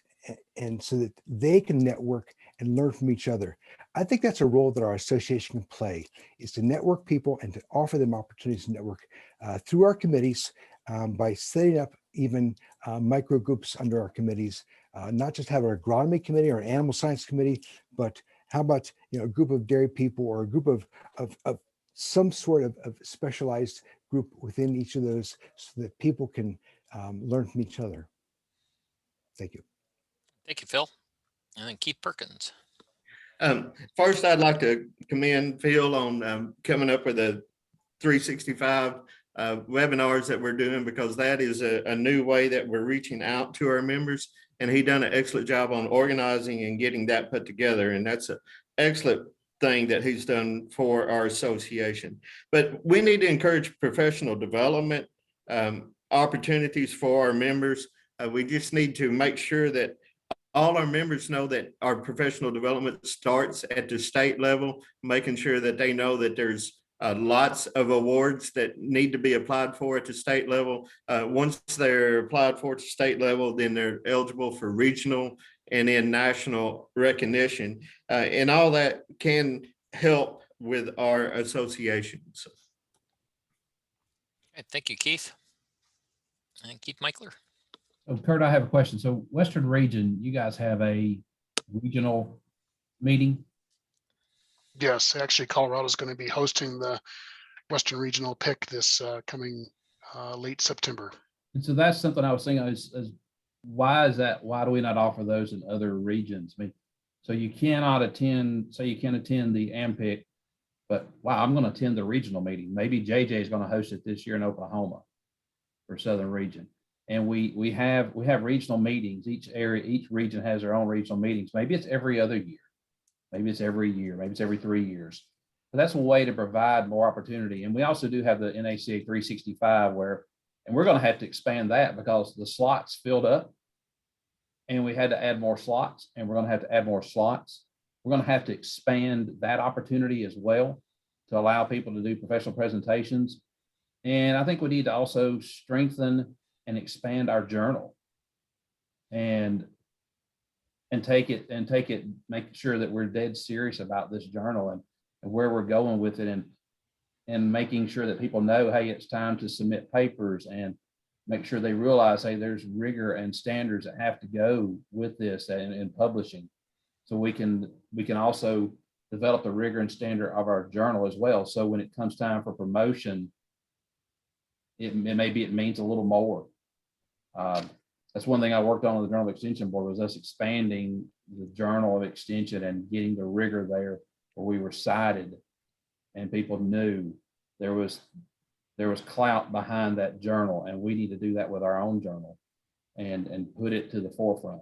and so that they can network and learn from each other. I think that's a role that our association can play, is to network people and to offer them opportunities to network through our committees, by setting up even micro groups under our committees, not just have our agronomy committee or an animal science committee, but how about a group of dairy people or a group of some sort of specialized group within each of those, so that people can learn from each other. Thank you. Thank you, Phil. And then Keith Perkins. First, I'd like to commend Phil on coming up with a 365 webinars that we're doing, because that is a new way that we're reaching out to our members, and he done an excellent job on organizing and getting that put together. And that's an excellent thing that he's done for our association. But we need to encourage professional development opportunities for our members. We just need to make sure that all our members know that our professional development starts at the state level, making sure that they know that there's lots of awards that need to be applied for at the state level. Once they're applied for at the state level, then they're eligible for regional and then national recognition. And all that can help with our associations. Okay, thank you, Keith. And Keith Michler. So Kurt, I have a question. So Western Region, you guys have a regional meeting? Yes, actually, Colorado is going to be hosting the Western Regional Pick this coming late September. And so that's something I was thinking is why is that? Why do we not offer those in other regions? I mean, so you cannot attend, say you can't attend the AMPIC, but wow, I'm going to attend the regional meeting. Maybe JJ is going to host it this year in Oklahoma for Southern Region. And we have regional meetings. Each region has their own regional meetings. Maybe it's every other year. Maybe it's every year. Maybe it's every 3 years. But that's a way to provide more opportunity. And we also do have the NACA 365 and we're going to have to expand that because the slots filled up and we had to add more slots and we're going to have to add more slots. We're going to have to expand that opportunity as well to allow people to do professional presentations. And I think we need to also strengthen and expand our journal and make sure that we're dead serious about this journal and where we're going with it and making sure that people know, hey, it's time to submit papers and make sure they realize, hey, there's rigor and standards that have to go with this and publishing. So we can also develop the rigor and standard of our journal as well. So when it comes time for promotion, it means a little more. That's one thing I worked on the Journal of Extension Board was us expanding the Journal of Extension and getting the rigor there where we were cited and people knew there was clout behind that journal, and we need to do that with our own journal and put it to the forefront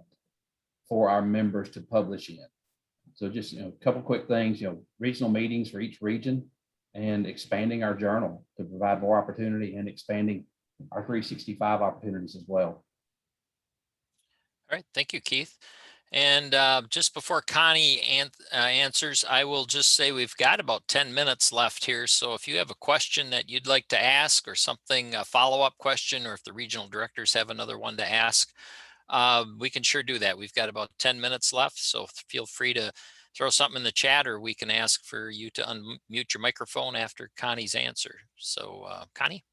for our members to publish in. So just a couple quick things, regional meetings for each region and expanding our journal to provide more opportunity and expanding our 365 opportunities as well. All right, thank you, Keith. And just before Connie answers, I will just say we've got about 10 minutes left here. So if you have a question that you'd like to ask or something, a follow-up question, or if the regional directors have another one to ask, we can sure do that. We've got about 10 minutes left. So feel free to throw something in the chat, or we can ask for you to unmute your microphone after Connie's answer. So Connie?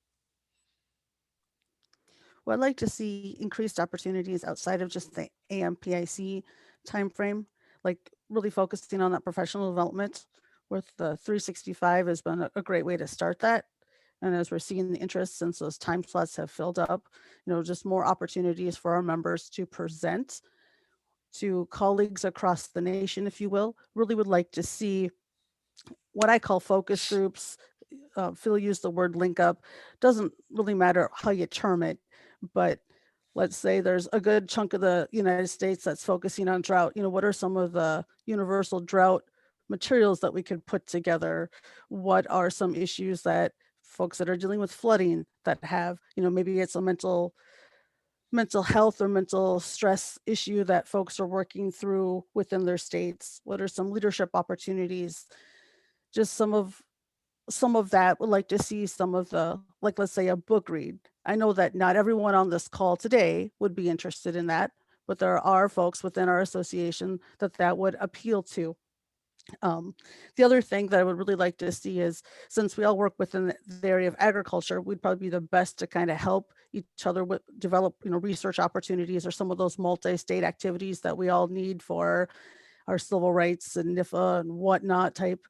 Well, I'd like to see increased opportunities outside of just the AMPIC timeframe, like really focusing on that professional development with the 365 has been a great way to start that. And as we're seeing the interest since those time slots have filled up, just more opportunities for our members to present to colleagues across the nation, if you will. Really would like to see what I call focus groups. Phil used the word link up. Doesn't really matter how you term it, but let's say there's a good chunk of the United States that's focusing on drought. What are some of the universal drought materials that we could put together? What are some issues that folks that are dealing with flooding that have, maybe it's a mental health or mental stress issue that folks are working through within their states? What are some leadership opportunities? Just some of that. Would like to see some of the, like, let's say a book read. I know that not everyone on this call today would be interested in that, but there are folks within our association that would appeal to. The other thing that I would really like to see is, since we all work within the area of agriculture, we'd probably be the best to kind of help each other with develop, research opportunities or some of those multi-state activities that we all need for our civil rights and NIFA and whatnot type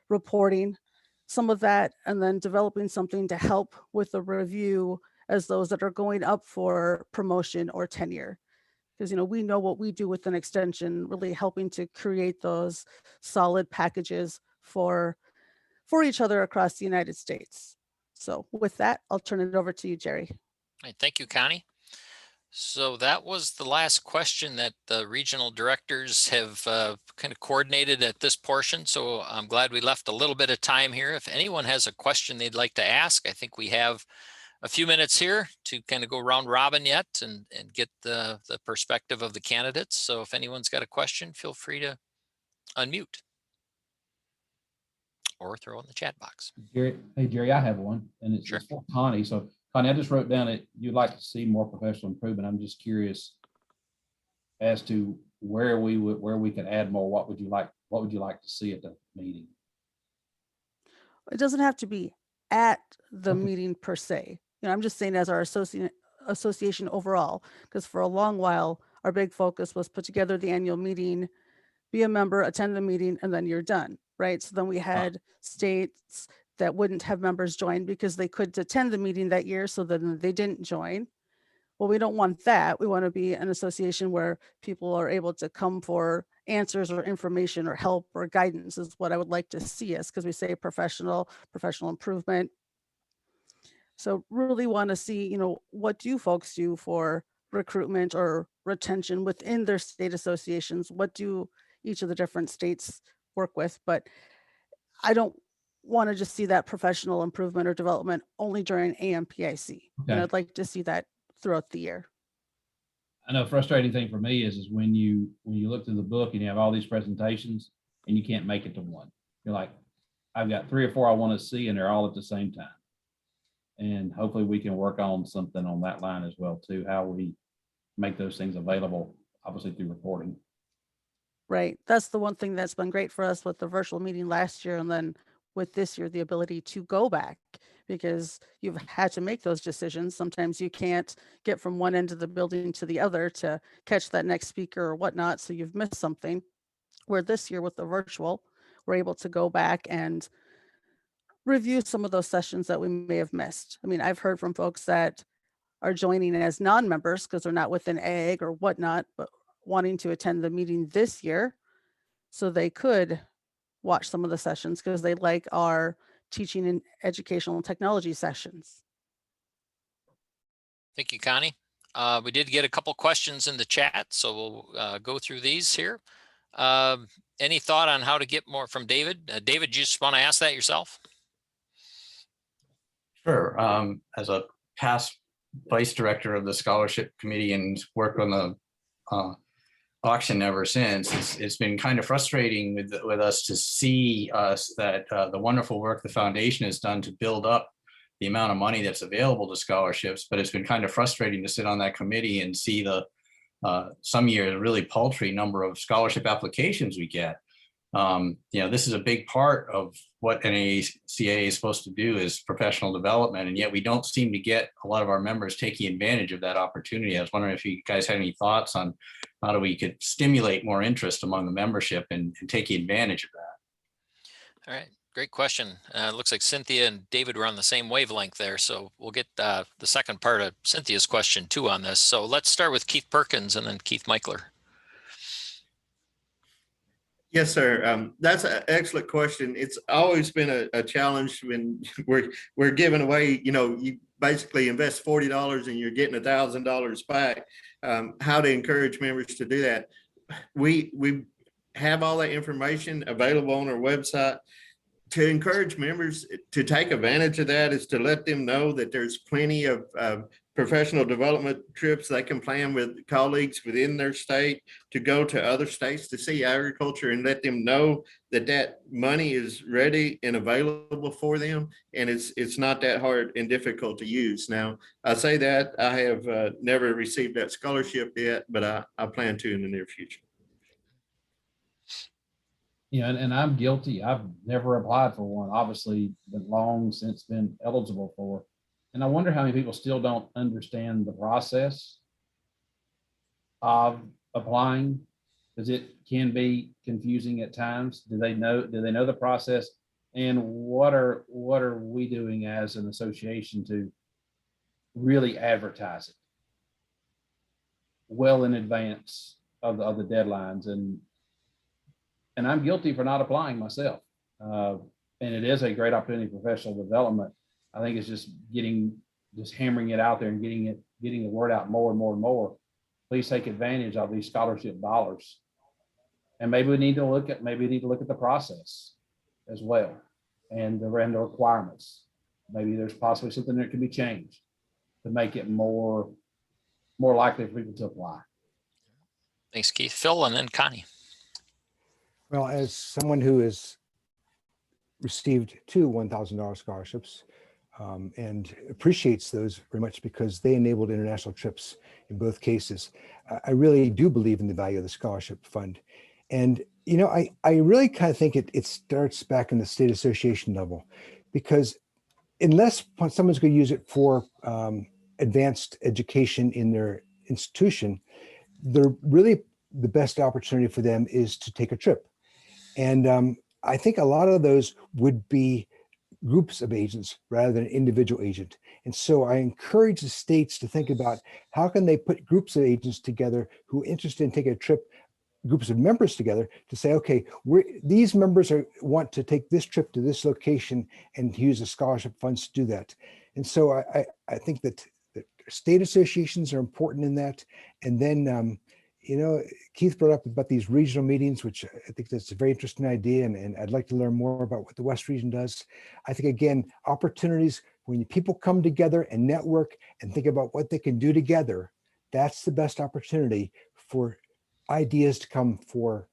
reporting. Some of that, and then developing something to help with the review as those that are going up for promotion or tenure. Because, we know what we do with an extension, really helping to create those solid packages for each other across the United States. So with that, I'll turn it over to you, Jerry. All right, thank you, Connie. So that was the last question that the regional directors have kind of coordinated at this portion. So I'm glad we left a little bit of time here. If anyone has a question they'd like to ask, I think we have a few minutes here to kind of go round robin yet and get the perspective of the candidates. So if anyone's got a question, feel free to unmute or throw in the chat box. Jerry, hey Jerry, I have one, and it's Sure. for Connie. So Connie, I just wrote down that you'd like to see more professional improvement. I'm just curious as to where we could add more. What would you like to see at the meeting? It doesn't have to be at the Okay. meeting per se. You know, I'm just saying as our association overall, because for a long while, our big focus was put together the annual meeting, be a member, attend the meeting, and then you're done, right? So then we had states that wouldn't have members join because they couldn't attend the meeting that year, so then they didn't join. Well, we don't want that. We want to be an association where people are able to come for answers or information or help or guidance is what I would like to see us, because we say professional improvement. So really want to see, you know, what do folks do for recruitment or retention within their state associations? What do each of the different states work with? But I don't want to just see that professional improvement or development only during AMPIC. Okay. And I'd like to see that throughout the year. I know a frustrating thing for me is when you look through the book and you have all these presentations and you can't make it to one. You're like, I've got 3 or 4 I want to see, and they're all at the same time. And hopefully we can work on something on that line as well too, how we make those things available, obviously through reporting. Right. That's the one thing that's been great for us with the virtual meeting last year. And then with this year, the ability to go back, because you've had to make those decisions. Sometimes you can't get from one end of the building to the other to catch that next speaker or whatnot. So you've missed something. Where this year with the virtual, we're able to go back and review some of those sessions that we may have missed. I mean, I've heard from folks that are joining as non-members because they're not within AG or whatnot, but wanting to attend the meeting this year so they could watch some of the sessions because they like our teaching and educational and technology sessions. Thank you, Connie. We did get a couple questions in the chat, so we'll go through these here. Any thought on how to get more from David? David, you just want to ask that yourself? Sure. As a past vice director of the scholarship committee and worked on the auction ever since, it's been kind of frustrating with us to see that the wonderful work the foundation has done to build up the amount of money that's available to scholarships, but it's been kind of frustrating to sit on that committee and see the some years a really paltry number of scholarship applications we get. You know, this is a big part of what NACAA is supposed to do, is professional development, and yet we don't seem to get a lot of our members taking advantage of that opportunity. I was wondering if you guys had any thoughts on how we could stimulate more interest among the membership and taking advantage of that. All right, great question. Looks like Cynthia and David were on the same wavelength there, so we'll get the second part of Cynthia's question too on this. So let's start with Keith Perkins and then Keith Michler. Yes, sir. That's an excellent question. It's always been a challenge when we're giving away, you know, you basically invest $40 and you're getting $1,000 back. How to encourage members to do that. We have all that information available on our website. To encourage members to take advantage of that is to let them know that there's plenty of professional development trips they can plan with colleagues within their state to go to other states to see agriculture, and let them know that that money is ready and available for them, and it's not that hard and difficult to use. Now, I say that I have never received that scholarship yet, but I plan to in the near future. Yeah, and I'm guilty. I've never applied for one, obviously, but long since been eligible for. And I wonder how many people still don't understand the process of applying, because it can be confusing at times. Do they know the process? And what are we doing as an association to really advertise it well in advance of the deadlines? And I'm guilty for not applying myself. And it is a great opportunity for professional development. I think it's just hammering it out there and getting getting the word out more and more and more, please take advantage of these scholarship dollars. And maybe we need to look at the process as well and the requirements. Maybe there's possibly something that can be changed to make it more likely for people to apply. Thanks, Keith. Phil, and then Connie. Well, as someone who has received 2 $1,000 scholarships and appreciates those very much because they enabled international trips in both cases, I really do believe in the value of the scholarship fund. And, you know, I really kind of think it starts back in the state association level, because unless someone's going to use it for advanced education in their institution, they're really the best opportunity for them is to take a trip. And I think a lot of those would be groups of agents rather than an individual agent. And so I encourage the states to think about how can they put groups of agents together who are interested in taking a trip, groups of members together to say, okay, these members want to take this trip to this location and use the scholarship funds to do that. And so I think that state associations are important in that. And then, you know, Keith brought up about these regional meetings, which I think that's a very interesting idea. And I'd like to learn more about what the West region does. I think, again, opportunities when people come together and network and think about what they can do together, that's the best opportunity for ideas to come for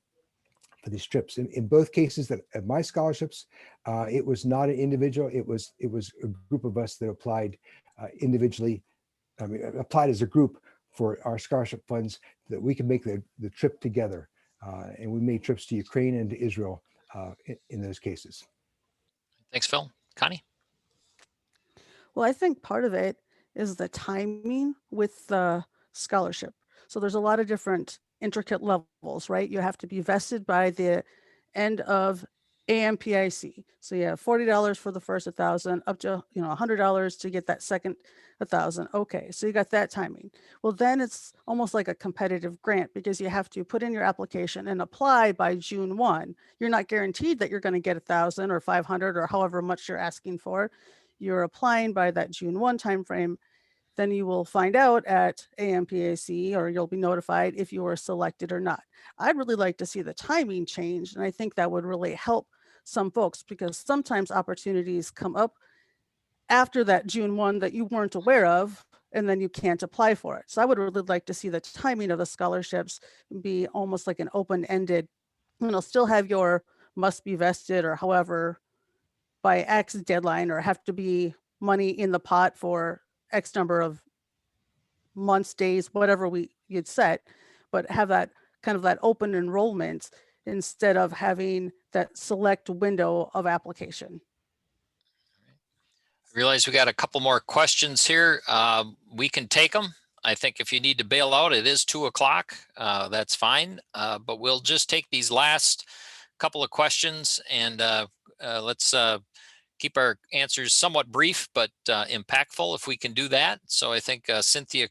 these trips. In both cases that at my scholarships, it was not an individual. It was a group of us that applied individually. I mean, applied as a group for our scholarship funds that we can make the trip together. And we made trips to Ukraine and to Israel in those cases. Thanks, Phil. Connie? Well, I think part of it is the timing with the scholarship. So there's a lot of different intricate levels, right? You have to be vested by the end of AMPIC. So you have $40 for the first 1,000, up to $100 to get that second 1,000. Okay, so you got that timing. Well, then it's almost like a competitive grant because you have to put in your application and apply by June 1. You're not guaranteed that you're going to get 1,000 or 500 or however much you're asking for. You're applying by that June 1 timeframe. Then you will find out at AMPAC, or you'll be notified if you were selected or not. I'd really like to see the timing change. And I think that would really help some folks because sometimes opportunities come up after that June 1 that you weren't aware of, and then you can't apply for it. So I would really like to see the timing of the scholarships be almost like an open-ended, still have your must be vested or however by X deadline, or have to be money in the pot for X number of months, days, whatever you'd set, but have that kind of that open enrollment instead of having that select window of application. I realize we got a couple more questions here. We can take them. I think if you need to bail out, it is 2 o'clock. That's fine. But we'll just take these last couple of questions and let's keep our answers somewhat brief but impactful if we can do that. So I think Cynthia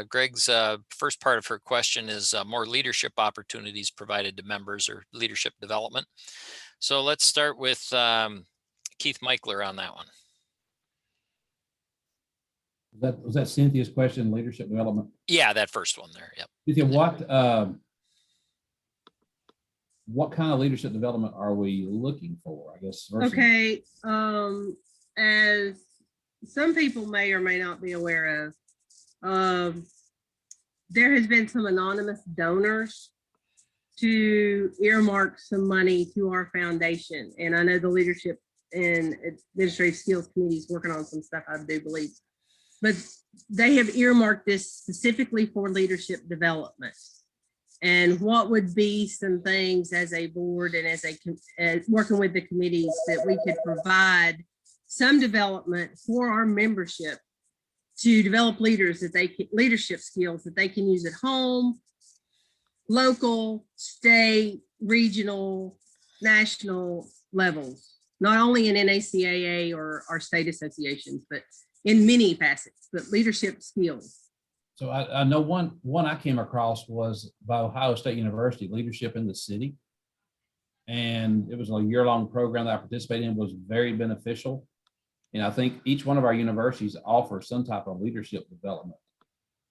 Gregg's first part of her question is more leadership opportunities provided to members or leadership development. So let's start with Keith Michler on that one. Was that Cynthia's question, leadership development? Yeah, that first one there. Yep. Cynthia, what kind of leadership development are we looking for, I guess? Okay. As some people may or may not be aware of, there has been some anonymous donors to earmark some money to our foundation. And I know the leadership and administrative skills committee is working on some stuff, I do believe. But they have earmarked this specifically for leadership development. And what would be some things as a board and as working with the committees that we could provide some development for our membership to develop leaders leadership skills that they can use at home, local, state, regional, national levels, not only in NACAA or our state associations, but in many facets, but leadership skills. So I know one I came across was by Ohio State University, Leadership in the City. And it was a year-long program that I participated in, was very beneficial. And I think each one of our universities offers some type of leadership development.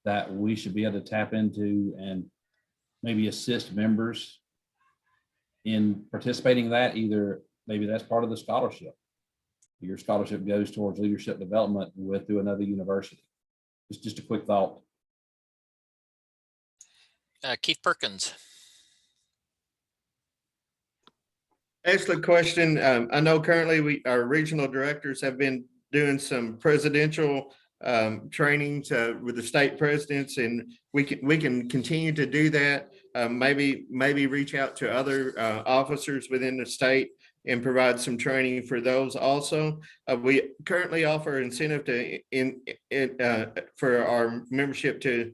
that we should be able to tap into and maybe assist members in participating in that. Either maybe that's part of the scholarship. Your scholarship goes towards leadership development through another university. It's just a quick thought. Keith Perkins. Excellent question. I know currently our regional directors have been doing some presidential trainings with the state presidents, and we can continue to do that. Maybe reach out to other officers within the state and provide some training for those also. We currently offer incentive for our membership to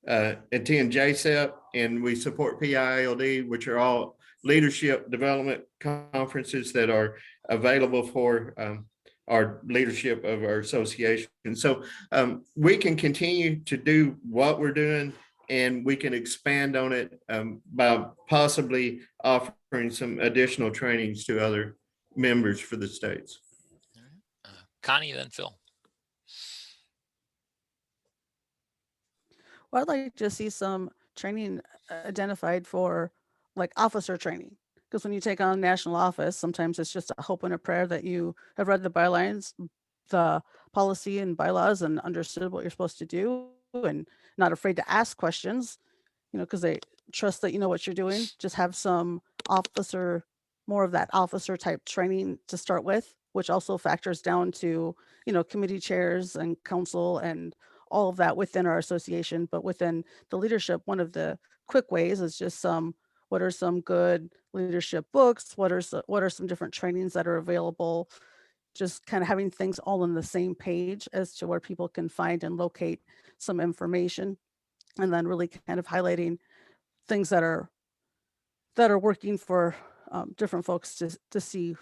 attend JSEP, and we support PILD, which are all leadership development conferences that are available for our leadership of our association. So we can continue to do what we're doing, and we can expand on it by possibly offering some additional trainings to other members for the states. Connie, then Phil. Well, I'd like to see some training identified for like officer training. Because when you take on national office, sometimes it's just a hope and a prayer that you have read the bylines, the policy and bylaws, and understood what you're supposed to do, and not afraid to ask questions, because they trust that you know what you're doing. Just have some more of that officer type training to start with, which also factors down to, committee chairs and council and all of that within our association. But within the leadership, one of the quick ways is just what are some good leadership books? What are some different trainings that are available? Just kind of having things all on the same page as to where people can find and locate some information, and then really kind of highlighting things that are working for different folks to see.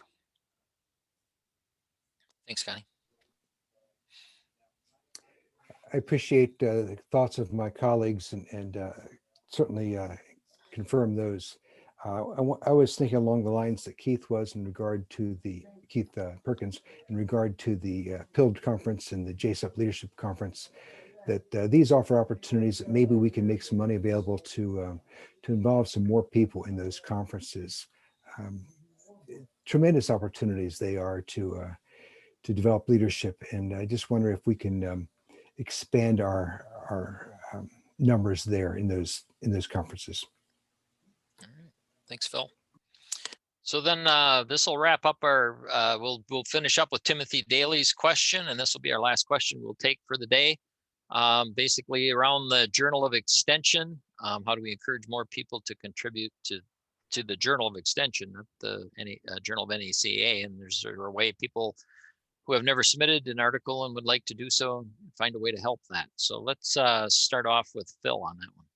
Thanks, Connie. I appreciate the thoughts of my colleagues and certainly confirm those. I was thinking along the lines that Keith was in regard to Keith Perkins, in regard to the PILD conference and the JSEP Leadership Conference, that these offer opportunities that maybe we can make some money available to involve some more people in those conferences. Tremendous opportunities they are to develop leadership, and I just wonder if we can expand our numbers there in those conferences. All right. Thanks, Phil. So then this will wrap up our, we'll finish up with Timothy Daly's question, and this will be our last question we'll take for the day. Basically around the Journal of Extension. How do we encourage more people to contribute to the Journal of Extension, not the Journal of NACAA? And there's a way people who have never submitted an article and would like to do so, find a way to help that. So let's start off with Phil on that one.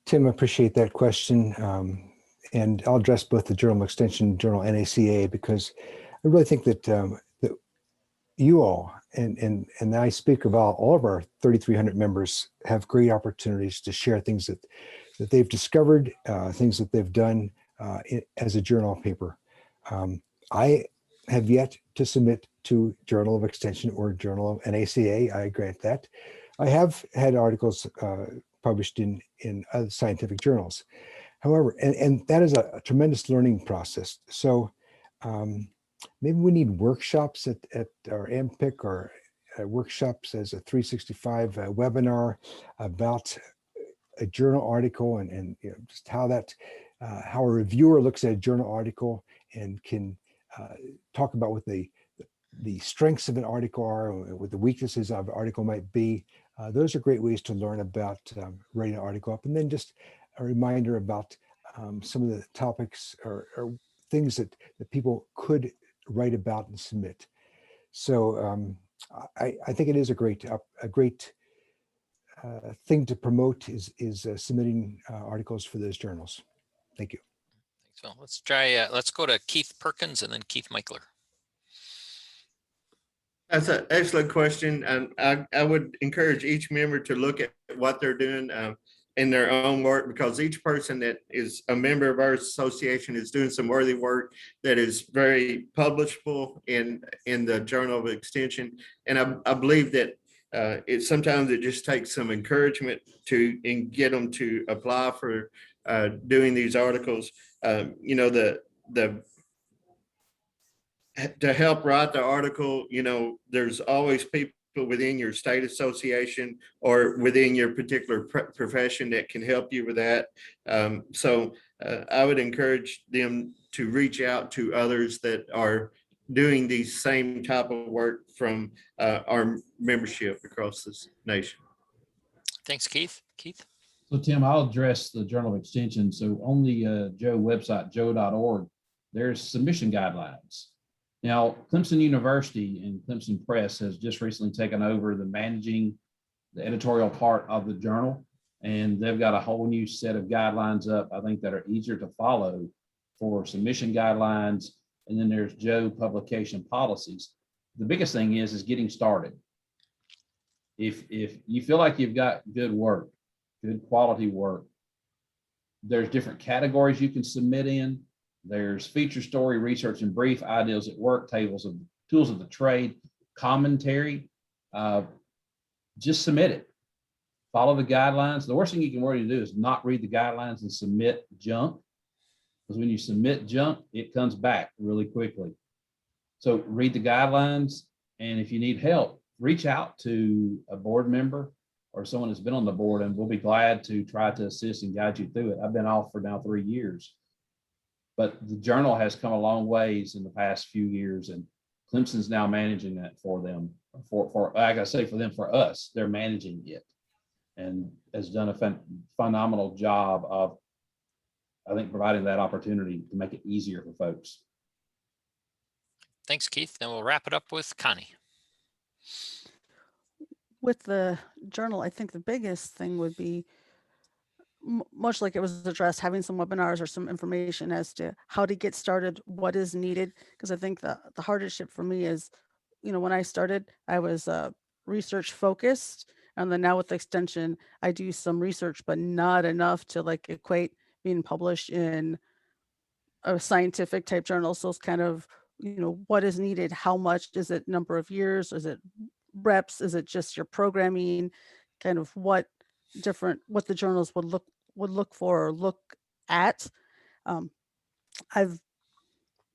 Tim, I appreciate that question. And I'll address both the Journal of Extension and Journal NACAA, because I really think that that you all, and I speak about all of our 3,300 members, have great opportunities to share things that they've discovered, things that they've done as a journal paper. I have yet to submit to Journal of Extension or Journal of NACAA. I grant that. I have had articles published in other scientific journals. However, and that is a tremendous learning process. So maybe we need workshops at our MPIC, or workshops as a 365 webinar about a journal article, and just how a reviewer looks at a journal article and can talk about what the strengths of an article are, what the weaknesses of an article might be. Those are great ways to learn about writing an article up. And then just a reminder about some of the topics or things that people could write about and submit. So I think it is a great thing to promote is submitting articles for those journals. Thank you. Thanks, Phil. Let's go to Keith Perkins and then Keith Michler. That's an excellent question. And I would encourage each member to look at what they're doing in their own work, because each person that is a member of our association is doing some worthy work that is very publishable in the Journal of Extension. And I believe that sometimes it just takes some encouragement and get them to apply for doing these articles. You know, to help write the article, you know, there's always people within your state association or within your particular profession that can help you with that. So I would encourage them to reach out to others that are doing the same type of work from our membership across this nation. Thanks, Keith. Keith? So Tim, I'll address the Journal of Extension. So on the Joe website, joe.org, there's submission guidelines. Now, Clemson University and Clemson Press has just recently taken over the editorial part of the journal, and they've got a whole new set of guidelines up, I think, that are easier to follow for submission guidelines. And then there's Joe publication policies. The biggest thing is getting started. If you feel like you've got good work, good quality work, there's different categories you can submit in. There's feature story, research and brief, ideas at work, tables of tools of the trade, commentary. Just submit it. Follow the guidelines. The worst thing you can worry to do is not read the guidelines and submit junk. Because when you submit junk, it comes back really quickly. So read the guidelines. And if you need help, reach out to a board member or someone that's been on the board, and we'll be glad to try to assist and guide you through it. I've been off for now 3 years. But the journal has come a long ways in the past few years, and Clemson's now managing that for them. For like I say, for us, they're managing it, and has done a phenomenal job of, I think, providing that opportunity to make it easier for folks. Thanks, Keith. Then we'll wrap it up with Connie. With the journal, I think the biggest thing would be, much like it was addressed, having some webinars or some information as to how to get started, what is needed. Because I think the hardest ship for me is, you know, when I started, I was research focused. And then now with the extension, I do some research, but not enough to like equate being published in a scientific type journal. So it's kind of, you know, what is needed? How much is it? Number of years? Is it reps? Is it just your programming? Kind of what the journals would look for or look at. I've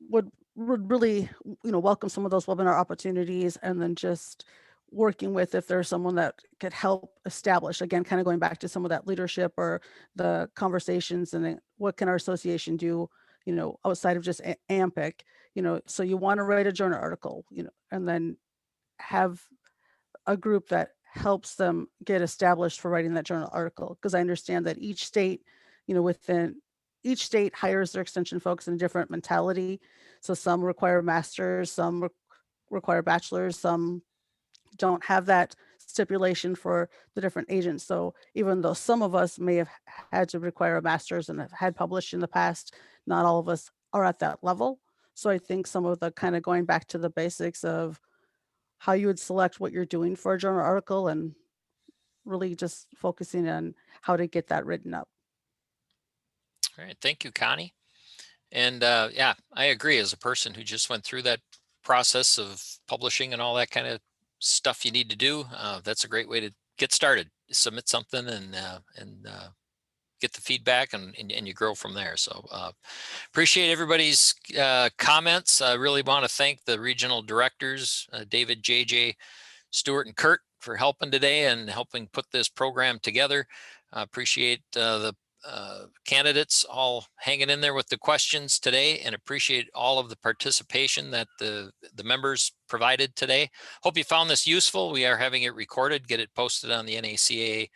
would really, you know, welcome some of those webinar opportunities, and then just working with, if there's someone that could help establish, again, kind of going back to some of that leadership or the conversations, and then what can our association do, you know, outside of just AMPIC, you know. So you want to write a journal article, you know, and then have a group that helps them get established for writing that journal article. Because I understand that each state, you know, within each state hires their extension folks in a different mentality. So some require masters, some require bachelors, some don't have that stipulation for the different agents. So even though some of us may have had to require a master's and have had published in the past, not all of us are at that level. So I think some of the kind of going back to the basics of how you would select what you're doing for a journal article, and really just focusing on how to get that written up. All right. Thank you, Connie. And yeah, I agree. As a person who just went through that process of publishing and all that kind of stuff you need to do, that's a great way to get started. Submit something and get the feedback, and you grow from there. So appreciate everybody's comments. I really want to thank the regional directors, David, JJ, Stuart, and Kurt, for helping today and helping put this program together. Appreciate the candidates all hanging in there with the questions today, and appreciate all of the participation that the members provided today. Hope you found this useful. We are having it recorded, get it posted on the NACAA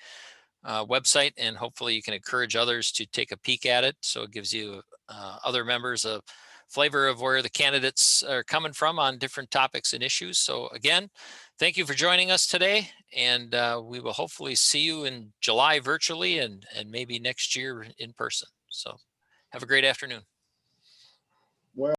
website, and hopefully you can encourage others to take a peek at it. So it gives you other members a flavor of where the candidates are coming from on different topics and issues. So again, thank you for joining us today, and we will hopefully see you in July virtually, and maybe next year in person. So have a great afternoon.